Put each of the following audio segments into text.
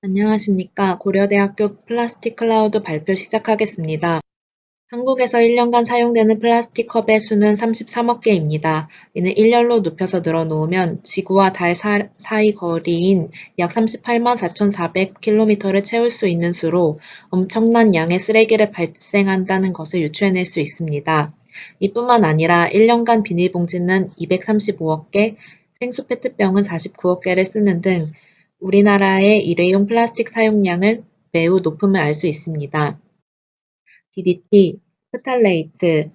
안녕하십니까. 고려대학교 플라스틱 클라우드 발표 시작하겠습니다. 한국에서 1년간 사용되는 플라스틱 컵의 수는 33억 개입니다. 이는 일렬로 눕혀서 늘어놓으면 지구와 달 사이 거리인 약 38만 4,400km를 채울 수 있는 수로 엄청난 양의 쓰레기를 발생한다는 것을 유추해낼 수 있습니다. 이뿐만 아니라 1년간 비닐봉지는 235억 개, 생수 페트병은 49억 개를 쓰는 등 우리나라의 일회용 플라스틱 사용량은 매우 높음을 알 수 있습니다. DDT, 프탈레이트,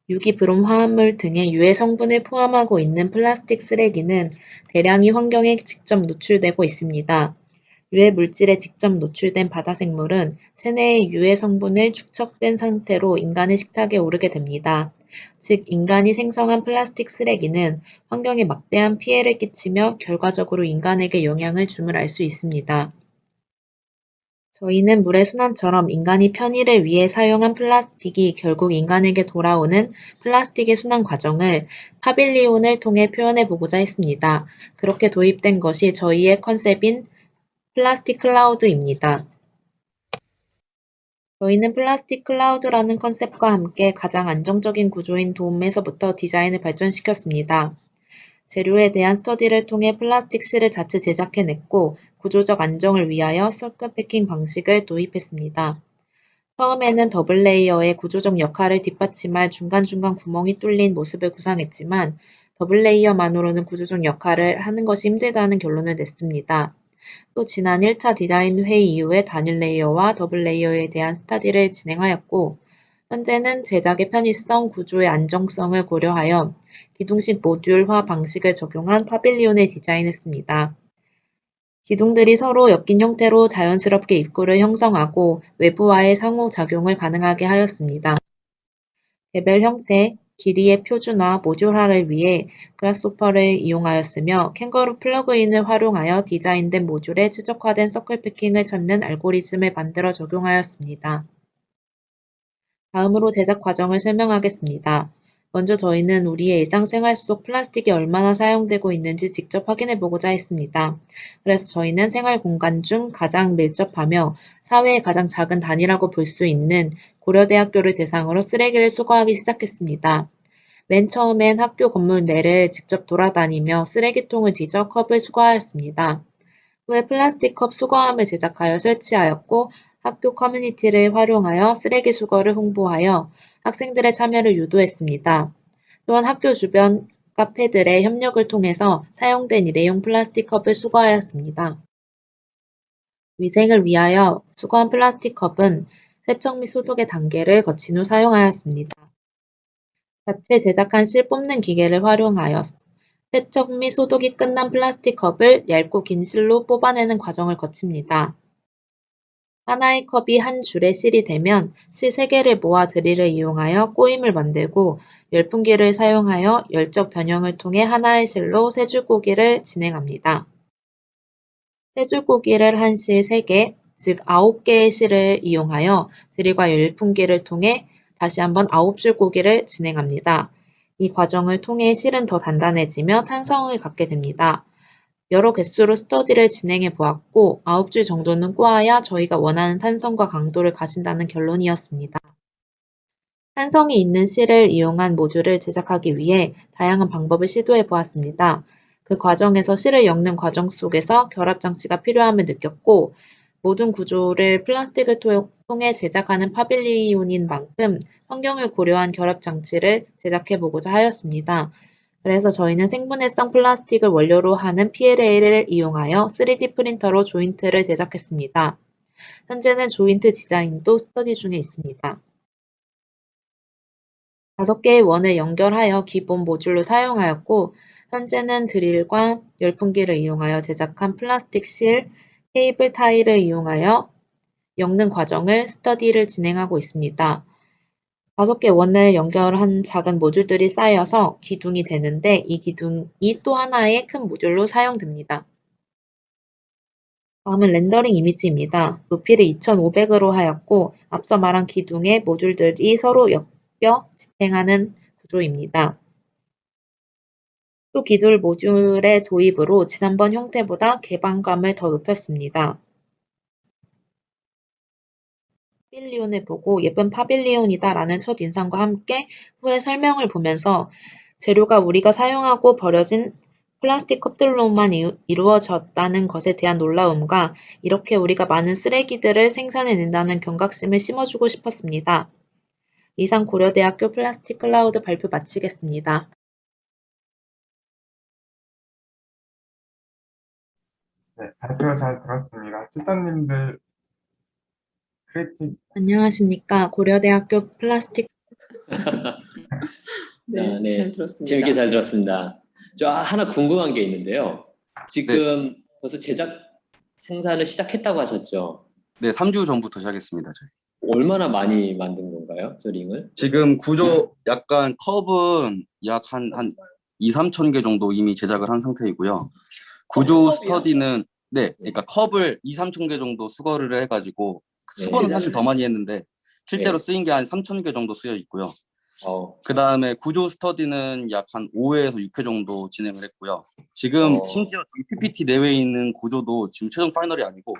유기브롬 화합물 등의 유해 성분을 포함하고 있는 플라스틱 쓰레기는 대량이 환경에 직접 노출되고 있습니다. 유해 물질에 직접 노출된 바다 생물은 체내의 유해 성분을 축적된 상태로 인간의 식탁에 오르게 됩니다. 즉, 인간이 생성한 플라스틱 쓰레기는 환경에 막대한 피해를 끼치며 결과적으로 인간에게 영향을 줌을 알 수 있습니다. 저희는 물의 순환처럼 인간이 편의를 위해 사용한 플라스틱이 결국 인간에게 돌아오는 플라스틱의 순환 과정을 파빌리온을 통해 표현해 보고자 했습니다. 그렇게 도입된 것이 저희의 컨셉인 플라스틱 클라우드입니다. 저희는 플라스틱 클라우드라는 컨셉과 함께 가장 안정적인 구조인 돔에서부터 디자인을 발전시켰습니다. 재료에 대한 스터디를 통해 플라스틱 실을 자체 제작해냈고 구조적 안정을 위하여 서클 패킹 방식을 도입했습니다. 처음에는 더블 레이어의 구조적 역할을 뒷받침할 중간중간 구멍이 뚫린 모습을 구상했지만 더블 레이어만으로는 구조적 역할을 하는 것이 힘들다는 결론을 냈습니다. 또 지난 1차 디자인 회의 이후에 단일 레이어와 더블 레이어에 대한 스터디를 진행하였고 현재는 제작의 편의성, 구조의 안정성을 고려하여 기둥식 모듈화 방식을 적용한 파빌리온을 디자인했습니다. 기둥들이 서로 엮인 형태로 자연스럽게 입구를 형성하고 외부와의 상호작용을 가능하게 하였습니다. 개별 형태, 길이의 표준화, 모듈화를 위해 그라스호퍼를 이용하였으며 캥거루 플러그인을 활용하여 디자인된 모듈에 최적화된 서클 패킹을 찾는 알고리즘을 만들어 적용하였습니다. 다음으로 제작 과정을 설명하겠습니다. 먼저 저희는 우리의 일상생활 속 플라스틱이 얼마나 사용되고 있는지 직접 확인해 보고자 했습니다. 그래서 저희는 생활 공간 중 가장 밀접하며 사회의 가장 작은 단위라고 볼 수 있는 고려대학교를 대상으로 쓰레기를 수거하기 시작했습니다. 맨 처음엔 학교 건물 내를 직접 돌아다니며 쓰레기통을 뒤져 컵을 수거하였습니다. 후에 플라스틱 컵 수거함을 제작하여 설치하였고 학교 커뮤니티를 활용하여 쓰레기 수거를 홍보하여 학생들의 참여를 유도했습니다. 또한 학교 주변 카페들의 협력을 통해서 사용된 일회용 플라스틱 컵을 수거하였습니다. 위생을 위하여 수거한 플라스틱 컵은 세척 및 소독의 단계를 거친 후 사용하였습니다. 자체 제작한 실 뽑는 기계를 활용하여 세척 및 소독이 끝난 플라스틱 컵을 얇고 긴 실로 뽑아내는 과정을 거칩니다. 하나의 컵이 한 줄의 실이 되면 실 3개를 모아 드릴을 이용하여 꼬임을 만들고 열풍기를 사용하여 열적 변형을 통해 하나의 실로 세 줄꼬기를 진행합니다. 세 줄꼬기를 한 실 3개, 즉 9개의 실을 이용하여 드릴과 열풍기를 통해 다시 한번 9줄 꼬기를 진행합니다. 이 과정을 통해 실은 더 단단해지며 탄성을 갖게 됩니다. 여러 개수로 스터디를 진행해 보았고 9줄 정도는 꼬아야 저희가 원하는 탄성과 강도를 가진다는 결론이었습니다. 탄성이 있는 실을 이용한 모듈을 제작하기 위해 다양한 방법을 시도해 보았습니다. 그 과정에서 실을 엮는 과정 속에서 결합 장치가 필요함을 느꼈고 모든 구조를 플라스틱을 통해 제작하는 파빌리온인 만큼 환경을 고려한 결합 장치를 제작해 보고자 하였습니다. 그래서 저희는 생분해성 플라스틱을 원료로 하는 PLA를 이용하여 3D 프린터로 조인트를 제작했습니다. 현재는 조인트 디자인도 스터디 중에 있습니다. 5개의 원을 연결하여 기본 모듈로 사용하였고 현재는 드릴과 열풍기를 이용하여 제작한 플라스틱 실, 케이블 타일을 이용하여 엮는 과정을 스터디를 진행하고 있습니다. 5개 원을 연결한 작은 모듈들이 쌓여서 기둥이 되는데 이 기둥이 또 하나의 큰 모듈로 사용됩니다. 다음은 렌더링 이미지입니다. 높이를 2500으로 하였고 앞서 말한 기둥의 모듈들이 서로 엮여 지탱하는 구조입니다. 또 기둥 모듈의 도입으로 지난번 형태보다 개방감을 더 높였습니다. 파빌리온을 보고 예쁜 파빌리온이다라는 첫인상과 함께 후에 설명을 보면서 재료가 우리가 사용하고 버려진 플라스틱 컵들로만 이루어졌다는 것에 대한 놀라움과 이렇게 우리가 많은 쓰레기들을 생산해낸다는 경각심을 심어주고 싶었습니다. 이상 고려대학교 플라스틱 클라우드 발표 마치겠습니다. 네, 발표 잘 들었습니다. 실장님들 크리틱. 안녕하십니까. 고려대학교 플라스틱 네, 네. 잘 들었습니다. 재밌게 잘 들었습니다. 저 하나 궁금한 게 있는데요. 지금 네. 벌써 제작 생산을 시작했다고 하셨죠? 네, 3주 전부터 시작했습니다. 저희. 얼마나 많이 만든 건가요, 저 링을? 지금 구조 약간 컵은 약 한 2, 3천 개 정도 이미 제작을 한 상태이고요. 구조 컵이요? 스터디는 네, 그러니까 컵을 2, 3천 개 정도 수거를 해가지고 네. 수거는 사실 더 많이 했는데 실제로 네. 쓰인 게 한 3천 개 정도 쓰여 있고요. 어, 그 다음에 구조 스터디는 약 한 5회에서 6회 정도 진행을 했고요. 지금 심지어 PPT 내외에 있는 구조도 지금 최종 파이널이 아니고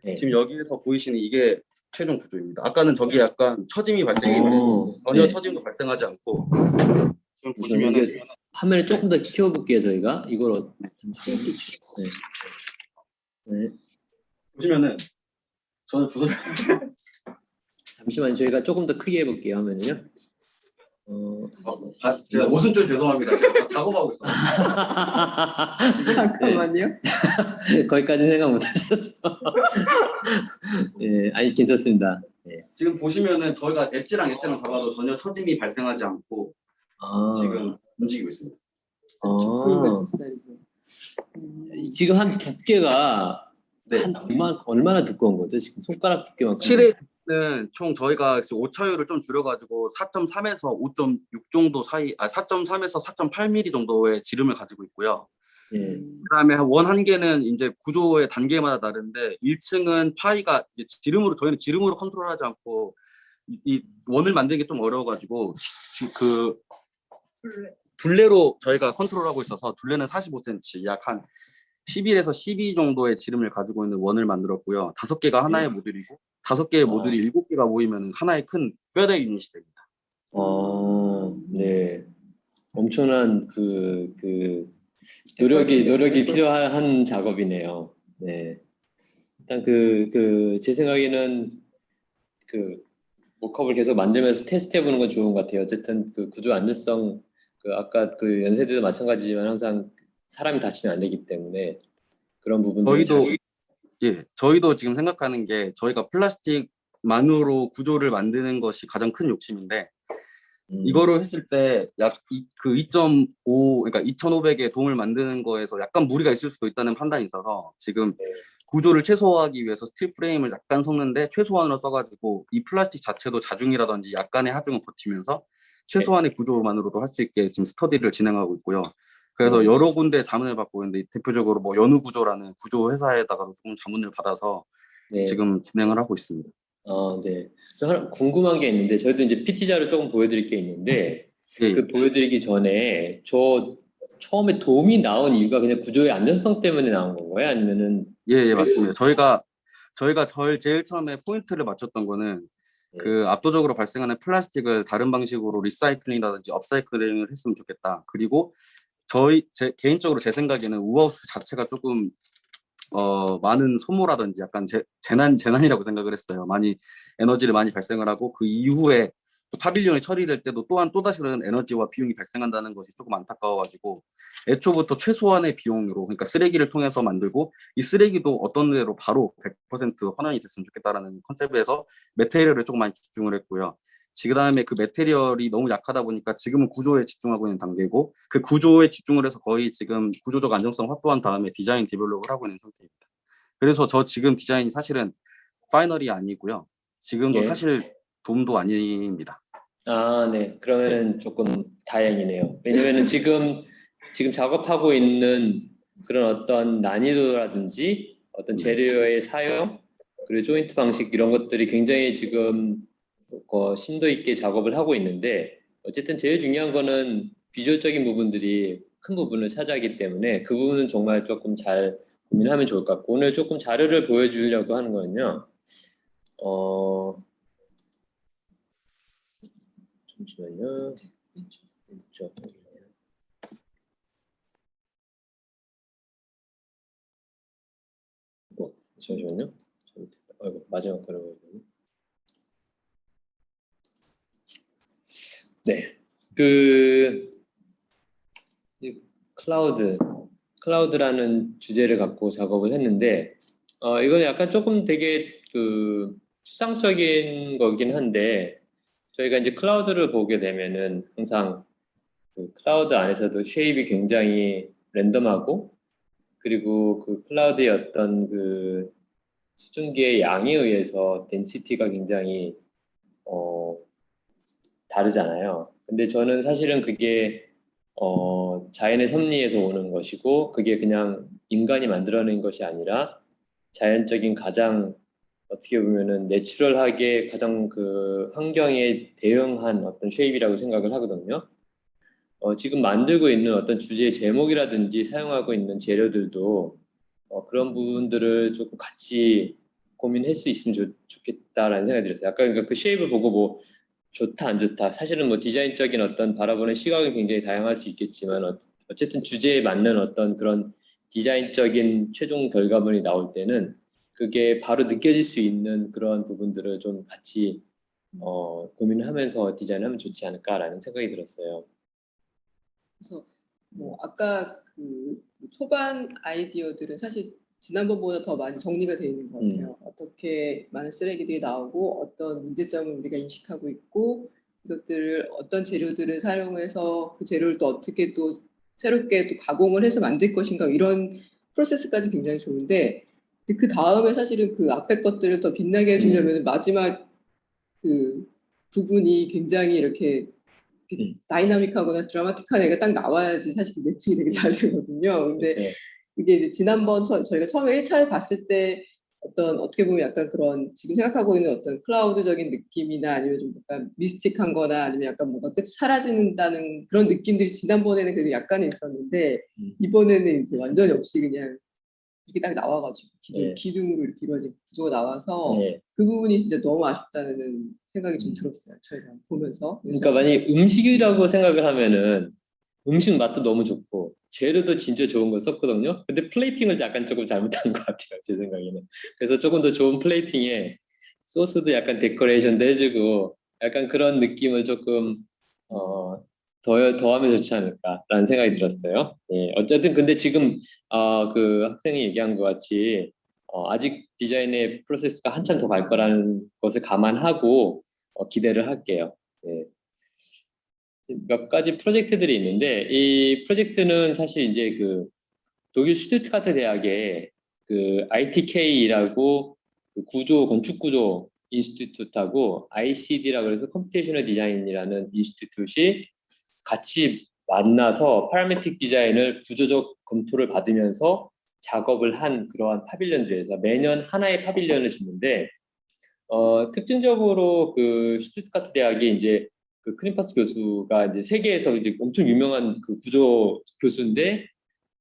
네. 지금 여기에서 보이시는 이게 최종 구조입니다. 아까는 저기 약간 처짐이 발생했는데 전혀 네. 처짐도 발생하지 않고 지금 이게 보시면은 화면을 조금 더 키워볼게요, 저희가. 이걸 잠시만요. 네. 네. 보시면은 저는 주소 잠시만요. 저희가 조금 더 크게 해볼게요, 화면을요. 제가 오순절 죄송합니다. 제가 다 작업하고 있어요. 잠깐만요. 거기까지 생각 못 하셨어. 네, 아니, 괜찮습니다. 네. 지금 보시면은 저희가 엣지랑 엣지랑 잡아도 전혀 처짐이 발생하지 않고 지금 움직이고 있습니다. 지금 한 두께가 네. 한 얼마나 두꺼운 거죠? 지금 손가락 두께만큼. 7회 두께는 총 저희가 오차율을 좀 줄여가지고 4.3에서 5.6 정도 사이, 4.3에서 4.8mm 정도의 지름을 가지고 있고요. 예. 그다음에 원 한 개는 이제 구조의 단계마다 다른데 1층은 파이가 이제 저희는 지름으로 컨트롤하지 않고 이 원을 만드는 게 좀 어려워가지고 그 둘레로 저희가 컨트롤하고 있어서 둘레는 45cm, 약 한 11에서 12 정도의 지름을 가지고 있는 원을 만들었고요. 5개가 하나의 모듈이고 5개의 모듈이 7개가 모이면 하나의 큰 뼈대 유닛이 됩니다. 네. 엄청난 노력이 필요한 작업이네요. 네. 일단 제 생각에는 모컵을 계속 만들면서 테스트 해보는 건 좋은 것 같아요. 어쨌든 구조 안전성, 아까 연세대도 마찬가지지만 항상 사람이 다치면 안 되기 때문에 그런 부분들 저희도 지금 생각하는 게 저희가 플라스틱만으로 구조를 만드는 것이 가장 큰 욕심인데 이거를 했을 때 약 2.5 그러니까 2,500의 돔을 만드는 거에서 약간 무리가 있을 수도 있다는 판단이 있어서 지금 구조를 최소화하기 위해서 스틸 프레임을 약간 섞는데 최소한으로 써가지고 이 플라스틱 자체도 자중이라든지 약간의 하중을 버티면서 최소한의 구조만으로도 할 수 있게 지금 스터디를 진행하고 있고요. 그래서 여러 군데 자문을 받고 있는데 대표적으로 뭐 연우구조라는 구조 회사에다가도 조금 자문을 받아서 지금 진행을 하고 있습니다. 네. 저 하나 궁금한 게 있는데 저희도 이제 PT자를 조금 보여드릴 게 있는데 보여드리기 전에 저 처음에 돔이 나온 이유가 그냥 구조의 안전성 때문에 나온 건가요? 아니면은 맞습니다. 저희가 제일 처음에 포인트를 맞췄던 거는 압도적으로 발생하는 플라스틱을 다른 방식으로 리사이클링이라든지 업사이클링을 했으면 좋겠다. 그리고 개인적으로 제 생각에는 우하우스 자체가 조금 많은 소모라든지 약간 재난이라고 생각을 했어요. 에너지를 많이 발생을 하고 그 이후에 파빌리온이 처리될 때도 또한 또다시 그런 에너지와 비용이 발생한다는 것이 조금 안타까워가지고 애초부터 최소한의 비용으로, 그러니까 쓰레기를 통해서 만들고 이 쓰레기도 어떤 데로 바로 100% 환원이 됐으면 좋겠다라는 컨셉에서 매테리얼을 조금 많이 집중을 했고요. 그다음에 그 매테리얼이 너무 약하다 보니까 지금은 구조에 집중하고 있는 단계고 그 구조에 집중을 해서 거의 지금 구조적 안정성 확보한 다음에 디자인 디벨롭을 하고 있는 상태입니다. 그래서 저 지금 디자인이 사실은 파이널이 아니고요. 지금도 사실 돔도 아닙니다. 네. 그러면은 조금 다행이네요. 왜냐면은 지금 작업하고 있는 그런 어떤 난이도라든지 어떤 재료의 사용 그리고 조인트 방식 이런 것들이 굉장히 지금 심도 있게 작업을 하고 있는데 어쨌든 제일 중요한 거는 비주얼적인 부분들이 큰 부분을 차지하기 때문에 그 부분은 정말 조금 잘 고민하면 좋을 것 같고 오늘 조금 자료를 보여주려고 하는 거는요. 잠시만요. 왼쪽. 잠시만요. 아이고, 마지막 거라고. 네, 이 클라우드라는 주제를 갖고 작업을 했는데, 이건 약간 조금 되게 추상적인 거긴 한데, 저희가 이제 클라우드를 보게 되면은 항상 그 클라우드 안에서도 쉐입이 굉장히 랜덤하고, 그리고 그 클라우드의 어떤 그 수증기의 양에 의해서 덴시티가 굉장히 다르잖아요. 근데 저는 사실은 그게 자연의 섭리에서 오는 것이고, 그게 그냥 인간이 만들어낸 것이 아니라 자연적인 가장 어떻게 보면은 내추럴하게 가장 그 환경에 대응한 어떤 쉐입이라고 생각을 하거든요. 지금 만들고 있는 어떤 주제의 제목이라든지 사용하고 있는 재료들도 그런 부분들을 조금 같이 고민할 수 있으면 좋겠다라는 생각이 들었어요. 아까 그러니까 그 쉐입을 보고 뭐 좋다 안 좋다, 사실은 뭐 디자인적인 어떤 바라보는 시각은 굉장히 다양할 수 있겠지만 어쨌든 주제에 맞는 어떤 그런 디자인적인 최종 결과물이 나올 때는 그게 바로 느껴질 수 있는 그런 부분들을 좀 같이 고민을 하면서 디자인하면 좋지 않을까라는 생각이 들었어요. 그래서 뭐 아까 그 초반 아이디어들은 사실 지난번보다 더 많이 정리가 되어 있는 것 같아요. 어떻게 많은 쓰레기들이 나오고 어떤 문제점을 우리가 인식하고 있고, 이것들을 어떤 재료들을 사용해서 그 재료를 또 어떻게 또 새롭게 또 가공을 해서 만들 것인가, 이런 프로세스까지 굉장히 좋은데, 그 다음에 사실은 그 앞에 것들을 더 빛나게 해주려면 마지막 그 부분이 굉장히 이렇게 다이나믹하거나 드라마틱한 애가 딱 나와야지 사실 그 매칭이 되게 잘 되거든요. 근데 그렇죠. 이게 이제 지난번 저희가 처음에 1차에 봤을 때 어떻게 보면 약간 그런 지금 생각하고 있는 어떤 클라우드적인 느낌이나 아니면 좀 약간 미스틱한 거나 아니면 약간 뭔가 끝이 사라진다는 그런 느낌들이 지난번에는 그래도 약간은 있었는데, 이번에는 이제 완전히 없이 그냥 이렇게 딱 나와가지고 기둥으로 이렇게 이루어진 구조가 나와서 그 부분이 진짜 너무 아쉽다는 생각이 좀 들었어요. 저희가 보면서. 그러니까 만약에 음식이라고 생각을 하면은 음식 맛도 너무 좋고 재료도 진짜 좋은 거 썼거든요. 근데 플레이팅을 약간 조금 잘못한 것 같아요, 제 생각에는. 그래서 조금 더 좋은 플레이팅에 소스도 약간 데코레이션도 해주고 약간 그런 느낌을 조금 더하면 좋지 않을까라는 생각이 들었어요. 예, 어쨌든 근데 지금 그 학생이 얘기한 것 같이 아직 디자인의 프로세스가 한참 더 갈 거라는 것을 감안하고 기대를 할게요. 예. 몇 가지 프로젝트들이 있는데, 이 프로젝트는 사실 이제 그 독일 슈투트가르트 대학의 그 ITK라고 그 건축 구조 인스티튜트하고 ICD라고 해서 컴퓨테이셔널 디자인이라는 인스티튜트이 같이 만나서 파라메틱 디자인을 구조적 검토를 받으면서 작업을 한 그러한 파빌리언들에서 매년 하나의 파빌리언을 짓는데, 특징적으로 그 슈투트가르트 대학이 이제 그 크림파스 교수가 이제 세계에서 이제 엄청 유명한 그 구조 교수인데,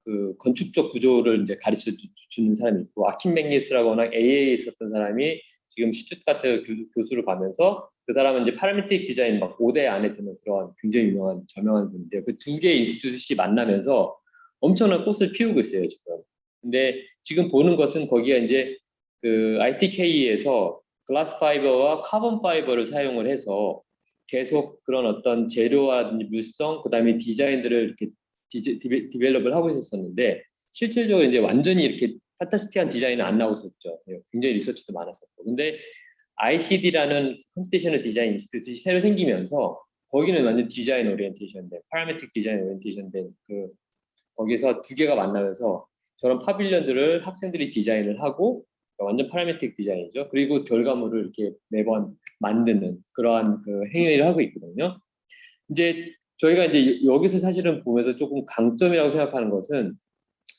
그 건축적 구조를 이제 가르쳐 주는 사람이 있고, 아킨 맹니스라거나 AA에 있었던 사람이 지금 슈투트가르트 교수를 가면서, 그 사람은 이제 파라메틱 디자인 막 5대 안에 드는 그런 굉장히 유명한 저명한 분인데, 그 두 개의 인스티튜트이 만나면서 엄청난 꽃을 피우고 있어요, 지금. 근데 지금 보는 것은 거기가 이제 그 ITK에서 글라스 파이버와 카본 파이버를 사용을 해서 계속 그런 어떤 재료와 물성, 그 다음에 디자인들을 이렇게 디벨롭을 하고 있었는데, 실질적으로 이제 완전히 이렇게 판타스틱한 디자인은 안 나오고 있었죠. 굉장히 리서치도 많았었고. 근데 ICD라는 컴퓨테이셔널 디자인 인스티튜트이 새로 생기면서 거기는 완전 디자인 오리엔테이션 된, 파라메틱 디자인 오리엔테이션 된 거기서 두 개가 만나면서 저런 파빌리언들을 학생들이 디자인을 하고, 완전 파라메틱 디자인이죠. 그리고 결과물을 이렇게 매번 만드는 그러한 그 행위를 하고 있거든요. 이제 저희가 이제 여기서 사실은 보면서 조금 강점이라고 생각하는 것은,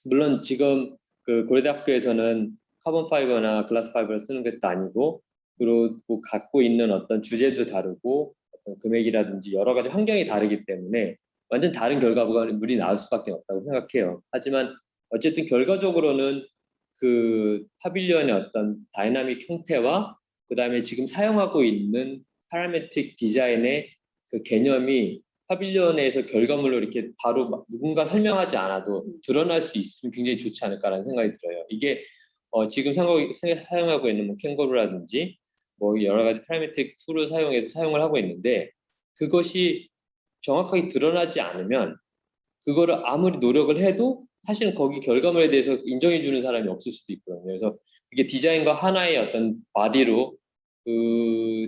물론 지금 그 고려대학교에서는 카본 파이버나 글라스 파이버를 쓰는 것도 아니고, 그리고 갖고 있는 어떤 주제도 다르고 어떤 금액이라든지 여러 가지 환경이 다르기 때문에 완전 다른 결과물이 나올 수밖에 없다고 생각해요. 하지만 어쨌든 결과적으로는 그 파빌리언의 어떤 다이나믹 형태와 그 다음에 지금 사용하고 있는 파라메틱 디자인의 그 개념이 파빌리온에서 결과물로 이렇게 바로 누군가 설명하지 않아도 드러날 수 있으면 굉장히 좋지 않을까라는 생각이 들어요. 이게 지금 사용하고 있는 뭐 캥거루라든지 뭐 여러 가지 프라이매틱 툴을 사용해서 사용을 하고 있는데 그것이 정확하게 드러나지 않으면 그거를 아무리 노력을 해도 사실은 거기 결과물에 대해서 인정해 주는 사람이 없을 수도 있거든요. 그래서 그게 디자인과 하나의 어떤 바디로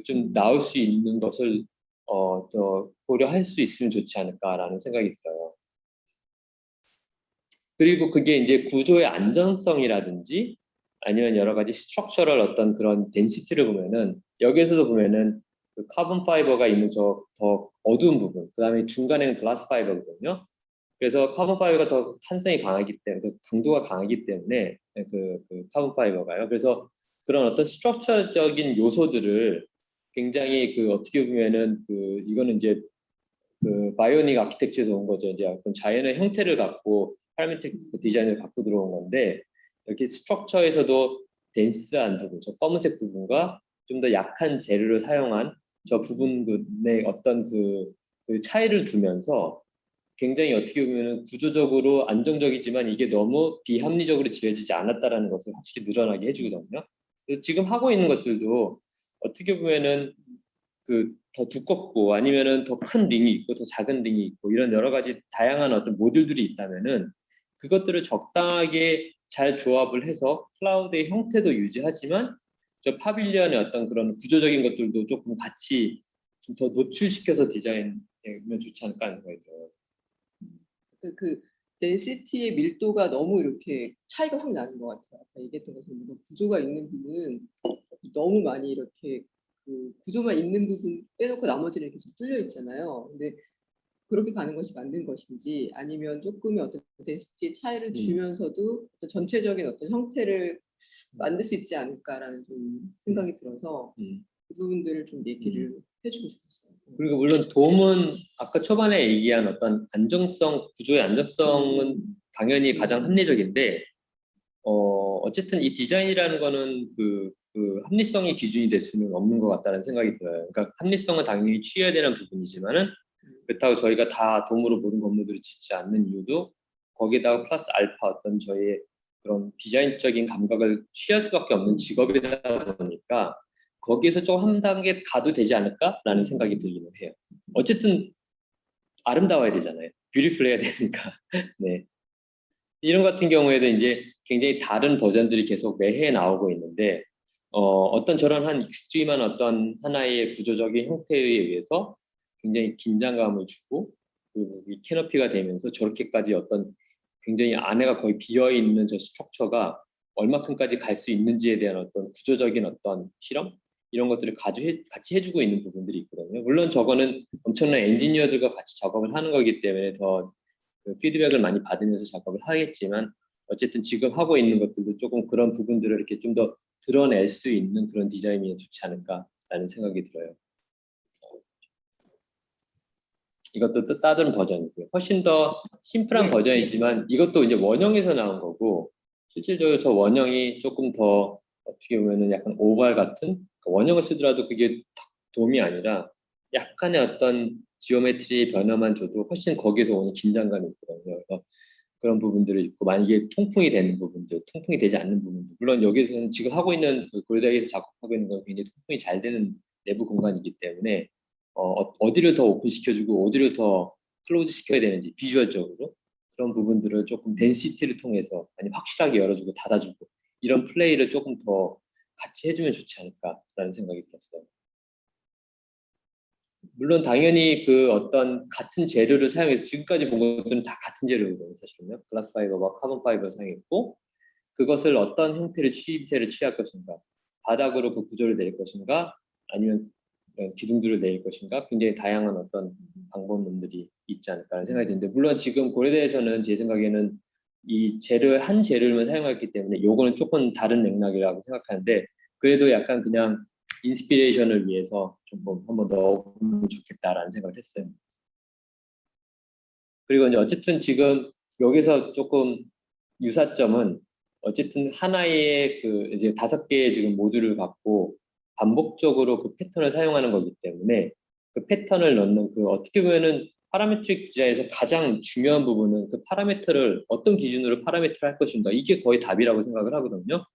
좀 나올 수 있는 것을 더 고려할 수 있으면 좋지 않을까라는 생각이 들어요. 그리고 그게 이제 구조의 안정성이라든지 아니면 여러 가지 스트럭처럴 어떤 그런 덴시티를 보면은 여기에서도 보면은 그 카본 파이버가 있는 저 더 어두운 부분, 그 다음에 중간에는 글라스 파이버거든요. 그래서 카본 파이버가 더 탄성이 강하기 때문에, 더 강도가 강하기 때문에 그 카본 파이버가요. 그래서 그런 어떤 스트럭처적인 요소들을 굉장히 그 어떻게 보면은 그 이거는 이제 그 바이오닉 아키텍처에서 온 거죠. 이제 어떤 자연의 형태를 갖고 파라메틱 디자인을 갖고 들어온 건데 이렇게 스트럭처에서도 덴스한 부분, 저 검은색 부분과 좀 더 약한 재료를 사용한 저 부분의 어떤 그 차이를 두면서 굉장히 어떻게 보면 구조적으로 안정적이지만 이게 너무 비합리적으로 지어지지 않았다라는 것을 확실히 늘어나게 해주거든요. 그래서 지금 하고 있는 것들도 어떻게 보면은 그 더 두껍고 아니면은 더 큰 링이 있고 더 작은 링이 있고 이런 여러 가지 다양한 어떤 모듈들이 있다면은 그것들을 적당하게 잘 조합을 해서 클라우드의 형태도 유지하지만 저 파빌리언의 어떤 그런 구조적인 것들도 조금 같이 좀 더 노출시켜서 디자인되면 좋지 않을까 하는 생각이 들어요. 그 덴시티의 밀도가 너무 이렇게 차이가 확 나는 것 같아요. 아까 얘기했던 것처럼 뭔가 구조가 있는 부분은 너무 많이 이렇게 그 구조만 있는 부분 빼놓고 나머지는 계속 뚫려 있잖아요. 근데 그렇게 가는 것이 맞는 것인지 아니면 조금의 어떤 덴시티의 차이를 주면서도 어떤 전체적인 어떤 형태를 만들 수 있지 않을까라는 좀 생각이 들어서 그 부분들을 좀 얘기를 해주고 싶었어요. 그리고 물론 돔은 아까 초반에 얘기한 어떤 안정성, 구조의 안정성은 당연히 가장 합리적인데, 어쨌든 이 디자인이라는 거는 그 합리성이 기준이 될 수는 없는 것 같다는 생각이 들어요. 그러니까 합리성은 당연히 취해야 되는 부분이지만은 그렇다고 저희가 다 돔으로 모든 건물들을 짓지 않는 이유도 거기에다가 플러스 알파 어떤 저희의 그런 디자인적인 감각을 취할 수밖에 없는 직업이다 보니까 거기에서 좀 한 단계 가도 되지 않을까라는 생각이 들기는 해요. 어쨌든 아름다워야 되잖아요. 뷰티풀해야 되니까. 네. 이런 같은 경우에도 이제 굉장히 다른 버전들이 계속 매해 나오고 있는데 어떤 저런 한 익스트림한 어떤 하나의 구조적인 형태에 의해서 굉장히 긴장감을 주고 그리고 이 캐노피가 되면서 저렇게까지 어떤 굉장히 안에가 거의 비어 있는 저 스트럭처가 얼마큼까지 갈 수 있는지에 대한 어떤 구조적인 어떤 실험 이런 것들을 같이 해주고 있는 부분들이 있거든요. 물론 저거는 엄청난 엔지니어들과 같이 작업을 하는 거기 때문에 더 그 피드백을 많이 받으면서 작업을 하겠지만 어쨌든 지금 하고 있는 것들도 조금 그런 부분들을 이렇게 좀 더 드러낼 수 있는 그런 디자인이 좋지 않을까라는 생각이 들어요. 이것도 또 다른 버전이고요. 훨씬 더 심플한 버전이지만 이것도 이제 원형에서 나온 거고 실질적으로 저 원형이 조금 더 어떻게 보면은 약간 오발 같은 원형을 쓰더라도 그게 돔이 아니라 약간의 어떤 지오메트리의 변화만 줘도 훨씬 거기에서 오는 긴장감이 있거든요. 그래서 그런 부분들이 있고 만약에 통풍이 되는 부분들, 통풍이 되지 않는 부분들 물론 여기서는 지금 하고 있는 그 고려대학에서 작업하고 있는 건 굉장히 통풍이 잘 되는 내부 공간이기 때문에 어디를 더 오픈시켜주고 어디를 더 클로즈 시켜야 되는지 비주얼적으로 그런 부분들을 조금 덴시티를 통해서 아니 확실하게 열어주고 닫아주고 이런 플레이를 조금 더 같이 해주면 좋지 않을까라는 생각이 들었어요. 물론 당연히 그 어떤 같은 재료를 사용해서 지금까지 본 것들은 다 같은 재료거든요. 사실은요. 글라스 파이버와 카본 파이버 사용했고 그것을 어떤 형태를 취입새를 취할 것인가 바닥으로 그 구조를 내릴 것인가 아니면 기둥들을 내릴 것인가 굉장히 다양한 어떤 방법론들이 있지 않을까 하는 생각이 드는데 물론 지금 고려대에서는 제 생각에는 이 재료 한 재료만 사용했기 때문에 요거는 조금 다른 맥락이라고 생각하는데 그래도 약간 그냥 인스피레이션을 위해서 조금 한번 넣어보면 좋겠다라는 생각을 했어요. 그리고 이제 어쨌든 지금 여기서 조금 유사점은 어쨌든 하나의 그 이제 5개의 지금 모듈을 갖고 반복적으로 그 패턴을 사용하는 거기 때문에 그 패턴을 넣는 그 어떻게 보면은 파라메트릭 디자인에서 가장 중요한 부분은 그 파라미터를 어떤 기준으로 파라미터를 할 것인가 이게 거의 답이라고 생각을 하거든요.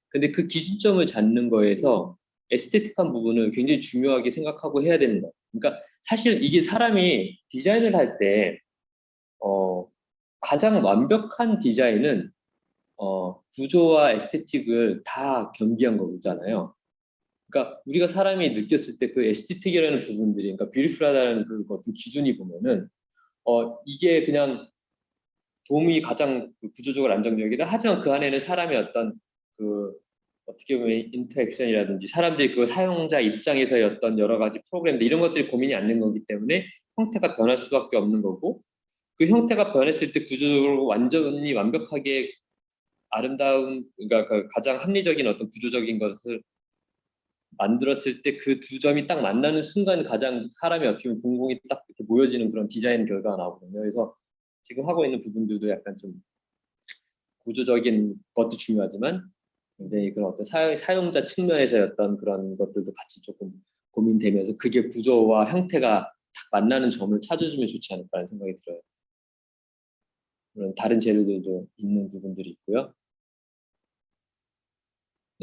근데 그 기준점을 잡는 거에서 에스테틱한 부분을 굉장히 중요하게 생각하고 해야 되는 거예요. 그러니까 사실 이게 사람이 디자인을 할 때 가장 완벽한 디자인은 구조와 에스테틱을 다 겸비한 거잖아요. 그러니까 우리가 사람이 느꼈을 때 그 에스테틱이라는 부분들이, 그러니까 뷰티풀하다는 그 어떤 기준이 보면은 이게 그냥 도움이 가장 그 구조적으로 안정적이다. 하지만 그 안에는 사람의 어떤 그 어떻게 보면 인터액션이라든지 사람들이 그 사용자 입장에서의 어떤 여러 가지 프로그램들 이런 것들이 고민이 안 된 거기 때문에 형태가 변할 수밖에 없는 거고, 그 형태가 변했을 때 구조적으로 완전히 완벽하게 아름다운, 그러니까 그 가장 합리적인 어떤 구조적인 것을 만들었을 때 그 두 점이 딱 만나는 순간 가장 사람이 어떻게 보면 동공이 딱 이렇게 모여지는 그런 디자인 결과가 나오거든요. 그래서 지금 하고 있는 부분들도 약간 좀 구조적인 것도 중요하지만 굉장히 그런 어떤 사용자 측면에서의 어떤 그런 것들도 같이 조금 고민되면서 그게 구조와 형태가 딱 만나는 점을 찾아주면 좋지 않을까라는 생각이 들어요. 물론 다른 재료들도 있는 부분들이 있고요.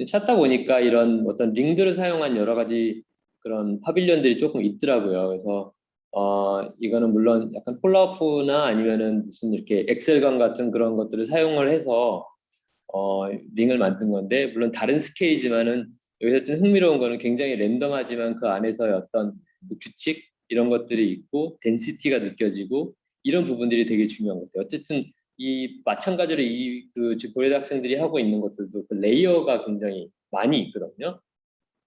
찾다 보니까 이런 어떤 링들을 사용한 여러 가지 그런 파빌리언들이 조금 있더라고요. 그래서 이거는 물론 약간 폴라우프나 아니면은 무슨 이렇게 엑셀감 같은 그런 것들을 사용을 해서 링을 만든 건데, 물론 다른 스케일이지만은 여기서 좀 흥미로운 거는 굉장히 랜덤하지만 그 안에서의 어떤 그 규칙 이런 것들이 있고 덴시티가 느껴지고 이런 부분들이 되게 중요한 것 같아요. 어쨌든 이 마찬가지로 그 지금 고려대 학생들이 하고 있는 것들도 그 레이어가 굉장히 많이 있거든요.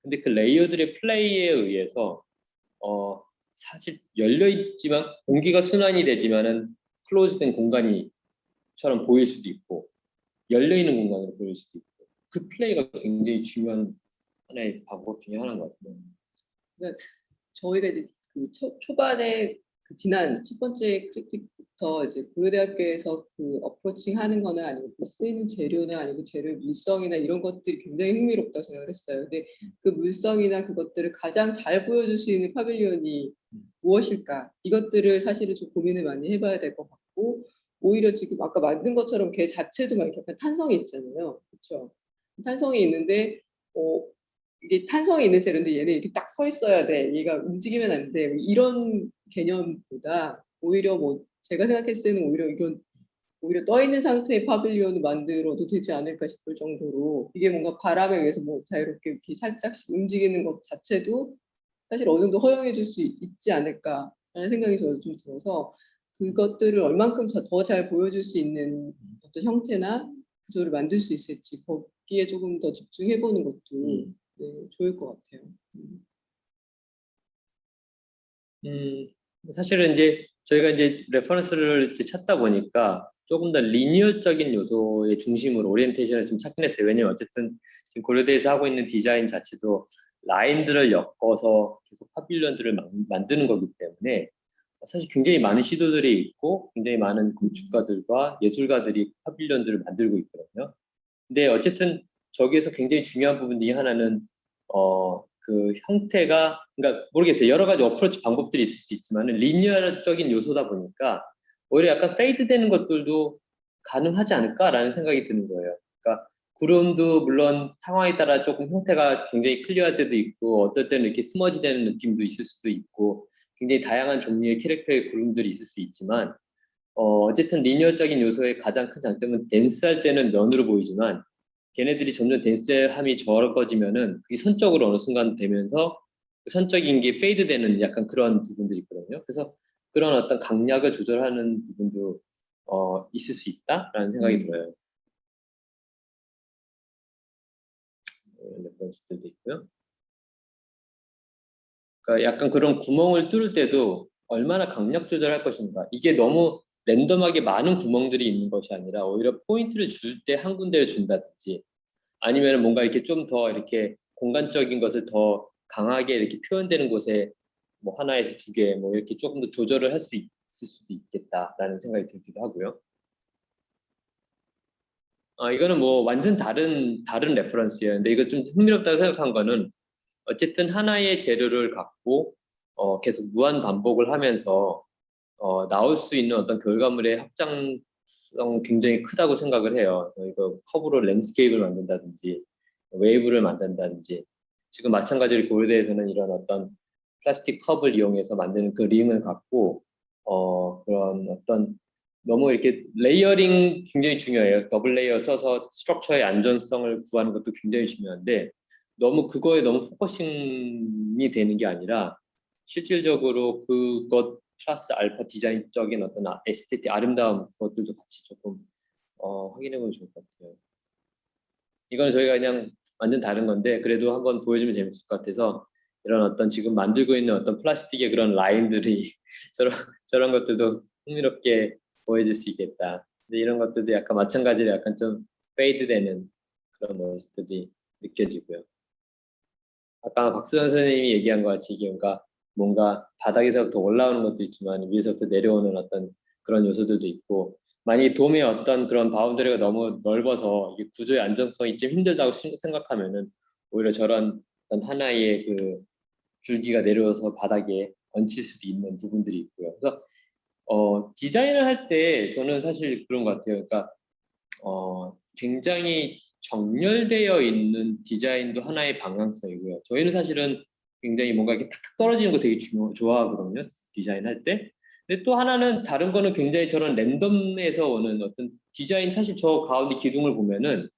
근데 그 레이어들의 플레이에 의해서 사실 열려 있지만 공기가 순환이 되지만은 클로즈된 공간이처럼 보일 수도 있고 열려 있는 공간으로 보일 수도 있고, 그 플레이가 굉장히 중요한 하나의 방법 중에 하나인 것 같아요. 그러니까 저희가 이제 그 초반에 그 지난 첫 번째 크리틱부터 이제 고려대학교에서 그 어프로칭 하는 거나 아니면 그 쓰이는 재료나 아니면 재료의 물성이나 이런 것들이 굉장히 흥미롭다고 생각을 했어요. 근데 그 물성이나 그것들을 가장 잘 보여줄 수 있는 파빌리온이 무엇일까? 이것들을 사실은 좀 고민을 많이 해봐야 될 것 같고, 오히려 지금 아까 만든 것처럼 걔 자체도 막 약간 탄성이 있잖아요. 그렇죠? 탄성이 있는데 이게 탄성이 있는 재료인데 얘는 이렇게 딱 서 있어야 돼. 얘가 움직이면 안 돼. 뭐 이런 개념보다 오히려 뭐 제가 생각했을 때는 오히려 이건 오히려 떠 있는 상태의 파빌리온을 만들어도 되지 않을까 싶을 정도로, 이게 뭔가 바람에 의해서 뭐 자유롭게 이렇게 살짝씩 움직이는 것 자체도 사실 어느 정도 허용해 줄 수 있지 않을까라는 생각이 저는 좀 들어서, 그것들을 얼만큼 더 잘 보여줄 수 있는 어떤 형태나 구조를 만들 수 있을지 거기에 조금 더 집중해 보는 것도 네, 좋을 것 같아요. 사실은 이제 저희가 이제 레퍼런스를 이제 찾다 보니까 조금 더 리니어적인 요소의 중심으로 오리엔테이션을 좀 찾긴 했어요. 왜냐면 어쨌든 지금 고려대에서 하고 있는 디자인 자체도 라인들을 엮어서 계속 파빌리언들을 만드는 거기 때문에 사실 굉장히 많은 시도들이 있고 굉장히 많은 건축가들과 예술가들이 파빌리언들을 만들고 있거든요. 근데 어쨌든 저기에서 굉장히 중요한 부분 중에 하나는 그 형태가, 그러니까 모르겠어요. 여러 가지 어프로치 방법들이 있을 수 있지만 리니어적인 요소다 보니까 오히려 약간 페이드 되는 것들도 가능하지 않을까라는 생각이 드는 거예요. 그러니까 구름도 물론 상황에 따라 조금 형태가 굉장히 클리어할 때도 있고 어떨 때는 이렇게 스머지 되는 느낌도 있을 수도 있고 굉장히 다양한 종류의 캐릭터의 구름들이 있을 수 있지만 어쨌든 리니어적인 요소의 가장 큰 장점은 댄스할 때는 면으로 보이지만 걔네들이 점점 댄스함이 적어지면은 그게 선적으로 어느 순간 되면서 그 선적인 게 페이드 되는 약간 그런 부분들이 있거든요. 그래서 그런 어떤 강약을 조절하는 부분도 있을 수 있다라는 생각이 들어요. 레퍼런스들도 있고요. 그러니까 약간 그런 구멍을 뚫을 때도 얼마나 강약 조절할 것인가. 이게 너무 랜덤하게 많은 구멍들이 있는 것이 아니라 오히려 포인트를 줄 때 한 군데를 준다든지 아니면 뭔가 이렇게 좀 더 이렇게 공간적인 것을 더 강하게 이렇게 표현되는 곳에 뭐 하나에서 두 개 뭐 이렇게 조금 더 조절을 할 수 있을 수도 있겠다라는 생각이 들기도 하고요. 이거는 뭐 완전 다른 레퍼런스예요. 근데 이거 좀 흥미롭다고 생각한 거는 어쨌든 하나의 재료를 갖고 계속 무한 반복을 하면서 나올 수 있는 어떤 결과물의 확장성 굉장히 크다고 생각을 해요. 그래서 이거 커브로 랜드스케이프를 만든다든지 웨이브를 만든다든지 지금 마찬가지로 고려대에서는 이런 어떤 플라스틱 컵을 이용해서 만드는 그 링을 갖고 그런 어떤 너무 이렇게 레이어링 굉장히 중요해요. 더블 레이어 써서 스트럭처의 안전성을 구하는 것도 굉장히 중요한데 너무 그거에 너무 포커싱이 되는 게 아니라 실질적으로 그것 플러스 알파 디자인적인 어떤 에스테틱 아름다움 그것들도 같이 조금 확인해 보면 좋을 것 같아요. 이건 저희가 그냥 완전 다른 건데 그래도 한번 보여주면 재밌을 것 같아서 이런 어떤 지금 만들고 있는 어떤 플라스틱의 그런 라인들이 저런 것들도 흥미롭게 보여질 수 있겠다. 근데 이런 것들도 약간 마찬가지로 약간 좀 페이드되는 그런 모습들이 느껴지고요. 아까 박수현 선생님이 얘기한 것 같이 이게 뭔가 바닥에서부터 올라오는 것도 있지만 위에서부터 내려오는 어떤 그런 요소들도 있고 만약에 돔의 어떤 그런 바운더리가 너무 넓어서 이게 구조의 안정성이 좀 힘들다고 생각하면은 오히려 저런 어떤 하나의 그 줄기가 내려와서 바닥에 얹힐 수도 있는 부분들이 있고요. 그래서 디자인을 할 때 저는 사실 그런 것 같아요. 그러니까 굉장히 정렬되어 있는 디자인도 하나의 방향성이고요. 저희는 사실은 굉장히 뭔가 이렇게 탁 떨어지는 거 되게 좋아하거든요. 디자인 할 때. 근데 또 하나는 다른 거는 굉장히 저런 랜덤에서 오는 어떤 디자인 사실 저 가운데 기둥을 보면은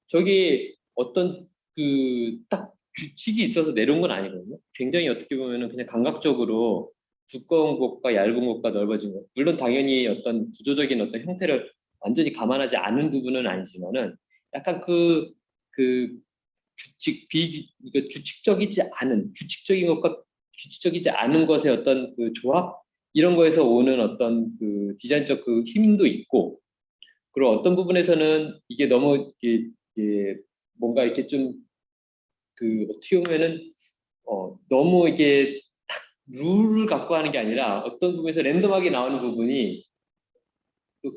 저기 어떤 그 딱 규칙이 있어서 내려온 건 아니거든요. 굉장히 어떻게 보면은 그냥 감각적으로 두꺼운 곳과 얇은 곳과 넓어진 것. 물론 당연히 어떤 구조적인 어떤 형태를 완전히 감안하지 않은 부분은 아니지만은 약간 그 그러니까 규칙적인 것과 규칙적이지 않은 것의 어떤 그 조합 이런 거에서 오는 어떤 그 디자인적 그 힘도 있고 그리고 어떤 부분에서는 이게 너무 이게 뭔가 이렇게 좀 그 어떻게 보면은 너무 이게 딱 룰을 갖고 하는 게 아니라 어떤 부분에서 랜덤하게 나오는 부분이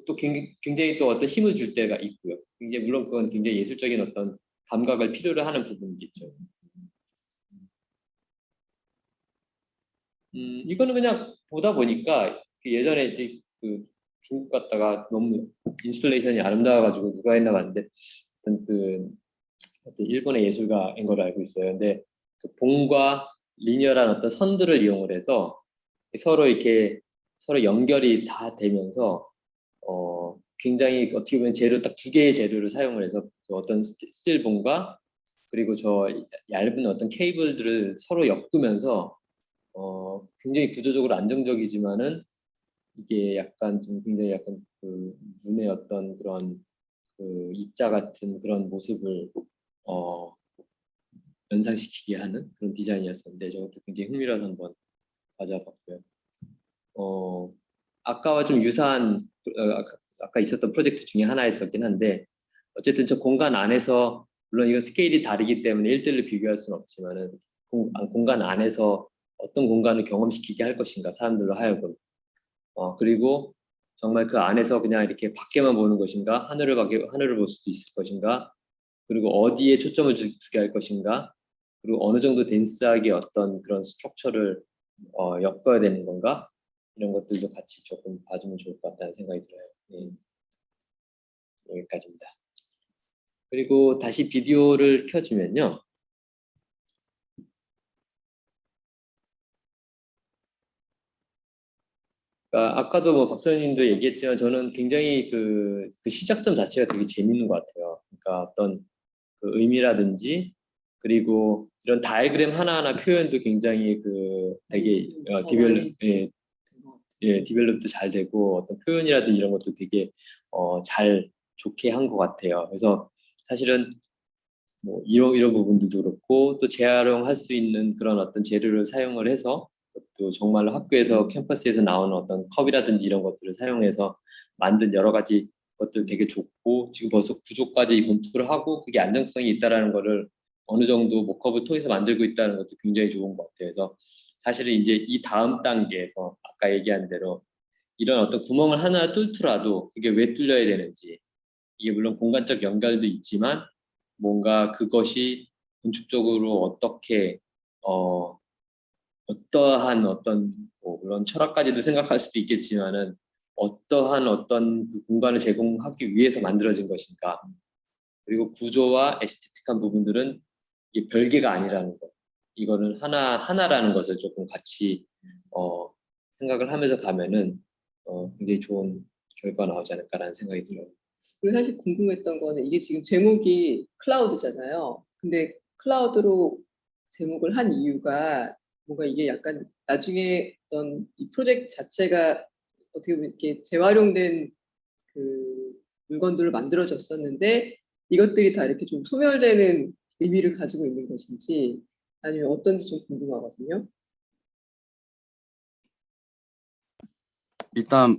또 굉장히 또 어떤 힘을 줄 때가 있고요. 굉장히 물론 그건 굉장히 예술적인 어떤 감각을 필요로 하는 부분이겠죠. 이거는 그냥 보다 보니까 그 예전에 이제 그 중국 갔다가 너무 인스톨레이션이 아름다워가지고 누가 했나 봤는데 어떤 일본의 예술가인 걸로 알고 있어요. 근데 그 봉과 리니어란 어떤 선들을 이용을 해서 서로 연결이 다 되면서 굉장히 어떻게 보면 재료 딱 두 개의 재료를 사용을 해서 그 어떤 스틸봉과 그리고 저 얇은 어떤 케이블들을 서로 엮으면서 굉장히 구조적으로 안정적이지만은 이게 약간 좀 굉장히 약간 그 눈의 어떤 그런 그 입자 같은 그런 모습을 연상시키게 하는 그런 디자인이었었는데 저것도 굉장히 흥미로워서 한번 가져봤고요. 아까와 좀 유사한 아까 있었던 프로젝트 중에 하나였었긴 한데 어쨌든 저 공간 안에서 물론 이거 스케일이 다르기 때문에 1대1로 비교할 수는 없지만은 공간 안에서 어떤 공간을 경험시키게 할 것인가 사람들로 하여금 그리고 정말 그 안에서 그냥 이렇게 밖에만 보는 것인가 하늘을 볼 수도 있을 것인가 그리고 어디에 초점을 두게 할 것인가 그리고 어느 정도 덴스하게 어떤 그런 스트럭처를 엮어야 되는 건가 이런 것들도 같이 조금 봐주면 좋을 것 같다는 생각이 들어요. 여기까지입니다. 그리고 다시 비디오를 켜주면요. 그러니까 아까도 뭐 박사님도 얘기했지만 저는 굉장히 그 시작점 자체가 되게 재밌는 것 같아요. 그러니까 어떤 그 의미라든지 그리고 이런 다이그램 하나하나 표현도 굉장히 그 되게 디벨롭도 잘 되고 어떤 표현이라든지 이런 것도 되게 잘 좋게 한 것 같아요. 그래서 사실은 뭐 이런 부분들도 그렇고 또 재활용할 수 있는 그런 어떤 재료를 사용을 해서 또 정말로 학교에서 캠퍼스에서 나오는 어떤 컵이라든지 이런 것들을 사용해서 만든 여러 가지 것들 되게 좋고 지금 벌써 구조까지 검토를 하고 그게 안정성이 있다라는 거를 어느 정도 모컵을 통해서 만들고 있다는 것도 굉장히 좋은 것 같아요. 그래서 사실은 이제 이 다음 단계에서 아까 얘기한 대로 이런 어떤 구멍을 하나 뚫더라도 그게 왜 뚫려야 되는지 이게 물론 공간적 연결도 있지만 뭔가 그것이 건축적으로 어떻게 어떠한 어떤 뭐 물론 철학까지도 생각할 수도 있겠지만은 어떠한 어떤 그 공간을 제공하기 위해서 만들어진 것인가. 그리고 구조와 에스테틱한 부분들은 이게 별개가 아니라는 것. 이거는 하나라는 것을 조금 같이 생각을 하면서 가면은 굉장히 좋은 결과가 나오지 않을까라는 생각이 들어요. 그리고 사실 궁금했던 거는 이게 지금 제목이 클라우드잖아요. 근데 클라우드로 제목을 한 이유가 뭔가 이게 약간 나중에 어떤 이 프로젝트 자체가 어떻게 보면 이렇게 재활용된 그 물건들을 만들어졌었는데 이것들이 다 이렇게 좀 소멸되는 의미를 가지고 있는 것인지 아니면 어떤지 좀 궁금하거든요. 일단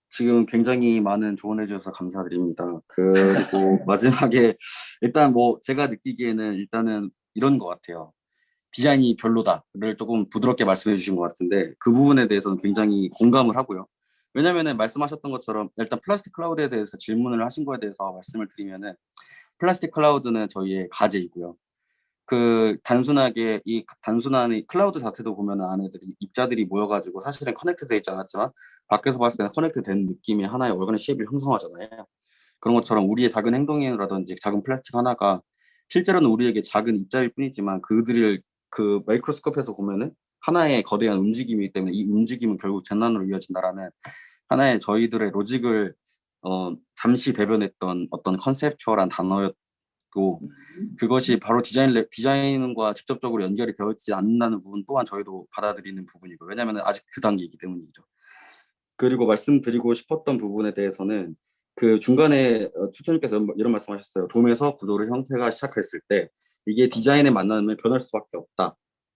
지금 굉장히 많은 조언해 주셔서 감사드립니다. 그리고 마지막에 일단 뭐 제가 느끼기에는 일단은 이런 것 같아요. 디자인이 별로다를 조금 부드럽게 말씀해 주신 것 같은데 그 부분에 대해서는 굉장히 공감을 하고요. 왜냐면은 말씀하셨던 것처럼 일단 플라스틱 클라우드에 대해서 질문을 하신 거에 대해서 말씀을 드리면은 플라스틱 클라우드는 저희의 과제이고요. 그 단순하게 이 단순한 클라우드 자체도 보면은 안에들이 입자들이 모여가지고 사실은 커넥트 돼 있지 않았지만 밖에서 봤을 때는 커넥트 된 느낌이 하나의 얼간의 쉐입을 형성하잖아요. 그런 것처럼 우리의 작은 행동이라든지 작은 플라스틱 하나가 실제로는 우리에게 작은 입자일 뿐이지만 그들을 그 마이크로스코프에서 보면은 하나의 거대한 움직임이기 때문에 이 움직임은 결국 재난으로 이어진다라는 하나의 저희들의 로직을 잠시 대변했던 어떤 컨셉추얼한 단어였고 그것이 바로 디자인과 직접적으로 연결이 되어 있지 않는다는 부분 또한 저희도 받아들이는 부분이고 왜냐하면 아직 그 단계이기 때문이죠. 그리고 말씀드리고 싶었던 부분에 대해서는 그 중간에 투토님께서 이런 말씀하셨어요. 돔에서 구조를 형태가 시작했을 때 이게 디자인의 만남을 변할 수밖에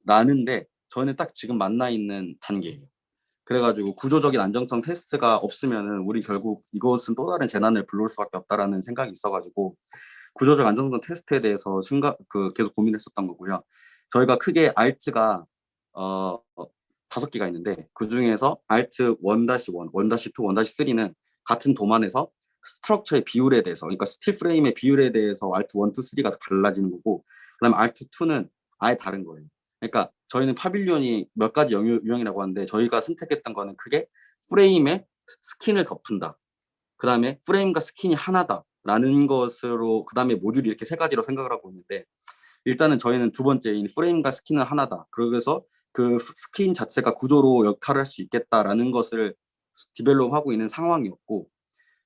없다라는데 저희는 딱 지금 만나 있는 단계예요. 그래가지고 구조적인 안정성 테스트가 없으면은 우리 결국 이것은 또 다른 재난을 불러올 수밖에 없다라는 생각이 있어가지고 구조적 안정성 테스트에 대해서 계속 고민했었던 거고요. 저희가 크게 알트가 5개가 있는데 그 중에서 알트 1-1, 1-2, 1-3는 같은 도만에서 스트럭처의 비율에 대해서 그러니까 스틸 프레임의 비율에 대해서 알트 1, 2, 3가 달라지는 거고 그다음에 알트 2는 아예 다른 거예요. 그러니까 저희는 파빌리온이 몇 가지 유형이라고 하는데 저희가 선택했던 거는 크게 프레임에 스킨을 덮은다. 그 다음에 프레임과 스킨이 하나다라는 것으로 그 다음에 모듈이 이렇게 3가지로 생각을 하고 있는데 일단은 저희는 두 번째인 프레임과 스킨은 하나다. 그래서 그 스킨 자체가 구조로 역할을 할 수 있겠다라는 것을 디벨롭하고 있는 상황이었고